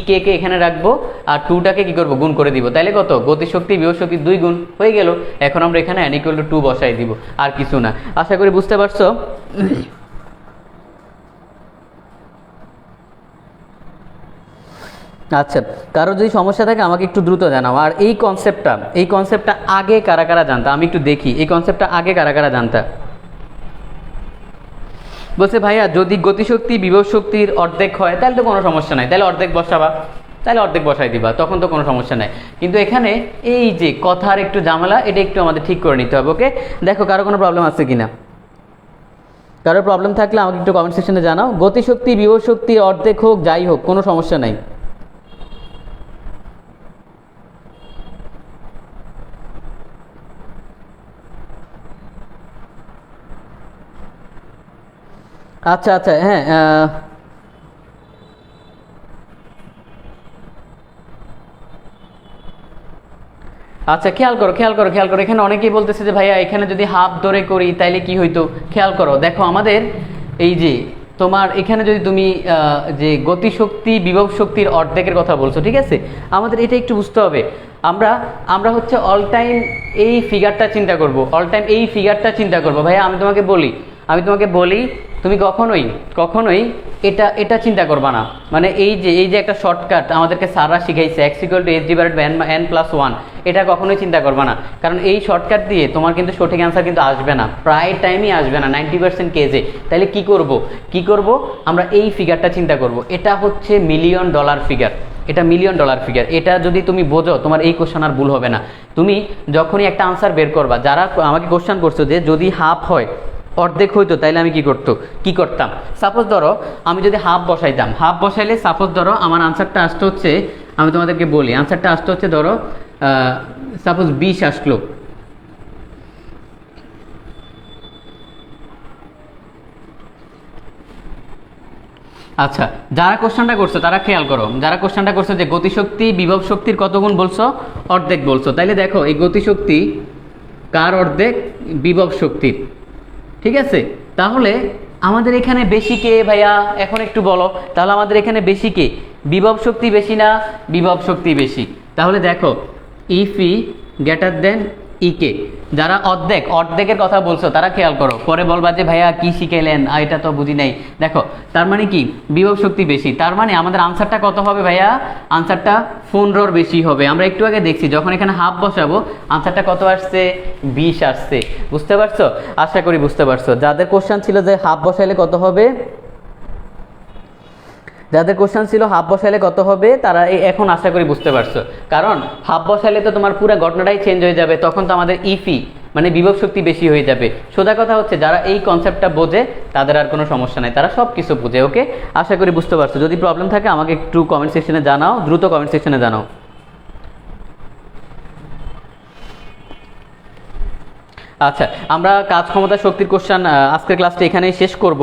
কে এখানে রাখবো আর 2টাকে কি করব? গুণ করে দিব। তাহলে কত? গতিশক্তি বিভব শক্তির 2 গুণ হয়ে গেল। এখন আমরা এখানে n ইকুয়াল টু 2 বসাই দিব, আর কিছু না। আশা করি বুঝতে পারছো। আচ্ছা, কারো যদি সমস্যা থাকে আমাকে একটু দ্রুত জানাও। আর এই কনসেপ্টটা আগে কারা কারা জানতা আমি একটু দেখি, এই কনসেপ্টটা আগে কারা কারা জানতা? বলছে ভাইয়া যদি গতিশক্তি বিভব শক্তির অর্ধেক হয় তাহলে তো কোনো সমস্যা নাই, তাহলে অর্ধেক বসাবা, তাহলে অর্ধেক বসাই দিবা, তখন তো কোনো সমস্যা নাই। কিন্তু এখানে এই যে কথার একটু ঝামেলা, এটা একটু আমাদের ঠিক করে নিতে হবে। ওকে, দেখো কারো কোনো প্রবলেম আছে কিনা, কারো প্রবলেম থাকলে আমাকে একটু কমেন্ট সেকশনে জানাও। গতিশক্তি বিভব শক্তির অর্ধেক হোক যাই হোক কোনো সমস্যা নাই। আচ্ছা আচ্ছা, হ্যাঁ আচ্ছা খেয়াল করো, এখানে অনেকেই বলতেছে যে ভাইয়া এখানে যদি হাফ ধরে করি তাইলে কি হইতো। খেয়াল করো, দেখো আমাদের এই যে তোমার এখানে যদি তুমি যে গতিশক্তি বিভব শক্তির অর্ধেকের কথা বলছো, ঠিক আছে, আমাদের এটা একটু বুঝতে হবে। আমরা হচ্ছে অল টাইম এই ফিগারটা চিন্তা করব, ভাইয়া আমি তোমাকে বলি তুমি কখনোই এটা চিন্তা করবা না। মানে এই যে একটা শর্টকাট আমাদেরকে স্যাররা শিখাইছে x equal to h divided by n plus 1, এটা কখনোই চিন্তা করবা না, কারণ এই শর্টকাট দিয়ে তোমার কিন্তু সঠিক অ্যান্সার কিন্তু আসবে না, প্রায় টাইমই আসবে না, 90% কেসে। তাহলে কি করব আমরা এই ফিগারটা চিন্তা করব। এটা হচ্ছে $1 মিলিয়ন ফিগার, এটা $1 মিলিয়ন ফিগার। এটা যদি তুমি বোঝো তোমার এই কোশ্চেন আর ভুল হবে না। তুমি যখনই একটা আনসার বের করবা, যারা আমাকে কোশ্চেন করছো যে যদি হাফ হয় অর্ধেক হইতো তাইলে আমি কি করতাম, সাপোজ ধরো আমি যদি হাফ বসাইলে সাপোজ ধরো আমার আনসারটা আসতে হচ্ছে, আমি তোমাদেরকে বলি আনসারটা আসতে হচ্ছে ধরো সাপোজ 20 আসলো। আচ্ছা, যারা কোশ্চেনটা করছো তারা খেয়াল করো, যারা কোশ্চেনটা করছো যে গতিশক্তি বিভব শক্তির কত গুণ বলছো, অর্ধেক বলছো, তাইলে দেখো এই গতিশক্তি কার অর্ধেক? বিভব শক্তির, ঠিক আছে। তাহলে আমাদের এখানে বেশি কে ভাইয়া, এখন একটু বলো, তাহলে আমাদের এখানে বেশি কে? বিভব শক্তি বেশি না বিভব শক্তি বেশি? তাহলে দেখো ইফ ই গ্রেটার দেন ইকে, যারা অর্ধেকের কথা বলছো তারা খেয়াল করো, পরে বলবা যে ভাইয়া কি শিখাইলেন, এটা তো বুঝি নাই। দেখো তার মানে কি বিভব শক্তি বেশি, তার মানে আমাদের আনসারটা কত হবে ভাইয়া? আনসারটা 15 বেশি হবে। আমরা একটু আগে দেখছি যখন এখানে হাফ বসাবো আনসারটা কত আসছে? 20 আসছে। বুঝতে পারছো? আশা করি বুঝতে পারছো। যাদের কোশ্চেন ছিল যে হাফ বসাইলে কত হবে, তারা এখন আশা করি বুঝতে পারছো, কারণ হাফ বসাইলে তো তোমার পুরো ঘটনাটাই চেঞ্জ হয়ে যাবে, তখন তো আমাদের ইফি মানে বিভব শক্তি বেশি হয়ে যাবে। সোজা কথা হচ্ছে যারা এই কনসেপ্টটা বোঝে তাদের আর কোনো সমস্যা নাই, তারা সব কিছু বোঝে। ওকে, আশা করি বুঝতে পারছো। যদি প্রবলেম থাকে আমাকে একটু কমেন্ট সেকশনে জানাও, দ্রুত কমেন্ট সেকশনে জানাও। আচ্ছা, আমরা কাজ ক্ষমতা শক্তির কোশ্চেন আজকের ক্লাসটা এখানেই শেষ করব।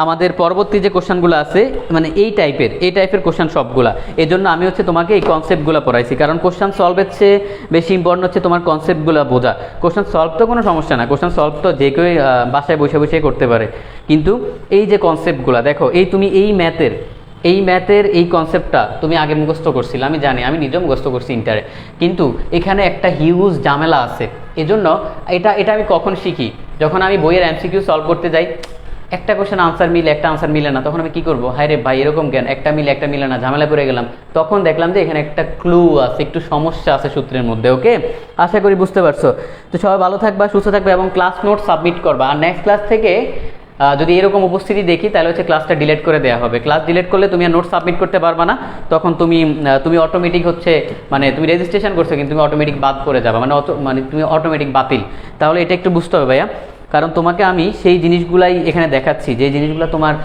আমাদের পরবর্তী যে কোশ্চেনগুলো আছে মানে এই টাইপের কোশ্চেন সবগুলা, এজন্য আমি হচ্ছে তোমাকে এই কনসেপ্টগুলো পড়াইছি, কারণ কোশ্চেন সলভের চেয়ে বেশি ইম্পর্টেন্ট হচ্ছে তোমার কনসেপ্টগুলো বোঝা। কোশ্চেন সলভ তো কোনো সমস্যা না, কোশ্চেন সলভ তো যে কেউ বাসায় বসে বসে করতে পারে, কিন্তু এই যে কনসেপ্টগুলো দেখো, তুমি এই ম্যাথের এই কনসেপ্টটা তুমি আগে মুখস্থ করছিলে, আমি জানি, আমি নিজেও মুখস্থ করছি ইন্টারে, কিন্তু এখানে একটা হিউজ ঝামেলা আছে। এজন্য এটা আমি কখন শিখি, যখন আমি বইয়ের এমসিকিউ সলভ করতে যাই, একটা কোশ্চেন আনসার মিলে একটা আনসার মিলে না, তখন আমি কি করবো, হায় রে ভাই এরকম জ্ঞান, একটা মিলে একটা মিলে না, ঝামেলা পড়ে গেলাম। তখন দেখলাম যে এখানে একটা ক্লু আছে, একটু সমস্যা আছে সূত্রের মধ্যে। ওকে, আশা করি বুঝতে পারছো। তো সবাই ভালো থাকবা, সুস্থ থাকবে এবং ক্লাস নোট সাবমিট করবা। আর নেক্সট ক্লাস থেকে যদি এরকম উপস্থিতি দেখি তাহলে হচ্ছে ক্লাসটা ডিলিট করে দেওয়া হবে। ক্লাস ডিলিট করলে তুমি আর নোট সাবমিট করতে পারবা না, তখন তুমি অটোমেটিক হচ্ছে মানে তুমি রেজিস্ট্রেশন করছো কিন্তু তুমি অটোমেটিক বাদ করে যাবা, মানে তুমি অটোমেটিক বাতিল। তাহলে এটা একটু বুঝতে হবে ভাইয়া, কারণ তোমাকে আমি সেই জিনিসগুলাই এখানে দেখাচ্ছি, যে জিনিসগুলো তোমার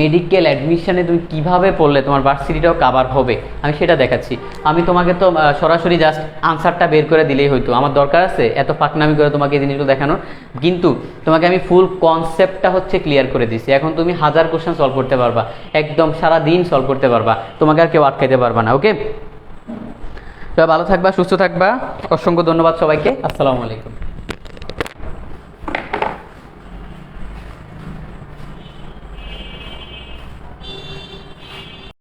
মেডিকেল অ্যাডমিশনে তুমি কিভাবে পড়লে তোমার ভার্সিটিটাও কাভার হবে, আমি সেটা দেখাচ্ছি। আমি তোমাকে তো সরাসরি জাস্ট আনসারটা বের করে দিলেই হয়তো, আমার দরকার আছে এত ফাঁকনামি করে তোমাকে এই জিনিসগুলো দেখানোর, কিন্তু তোমাকে আমি ফুল কনসেপ্টটা হচ্ছে ক্লিয়ার করে দিচ্ছি। এখন তুমি 1000 কোশ্চেন সলভ করতে পারবা, একদম সারা দিন সলভ করতে পারবা, তোমাকে আর কেউ আটকাইতে পারবা না। ওকে, সবাই ভালো থাকবা, সুস্থ থাকবা, অসংখ্য ধন্যবাদ সবাইকে, আসসালামু আলাইকুম।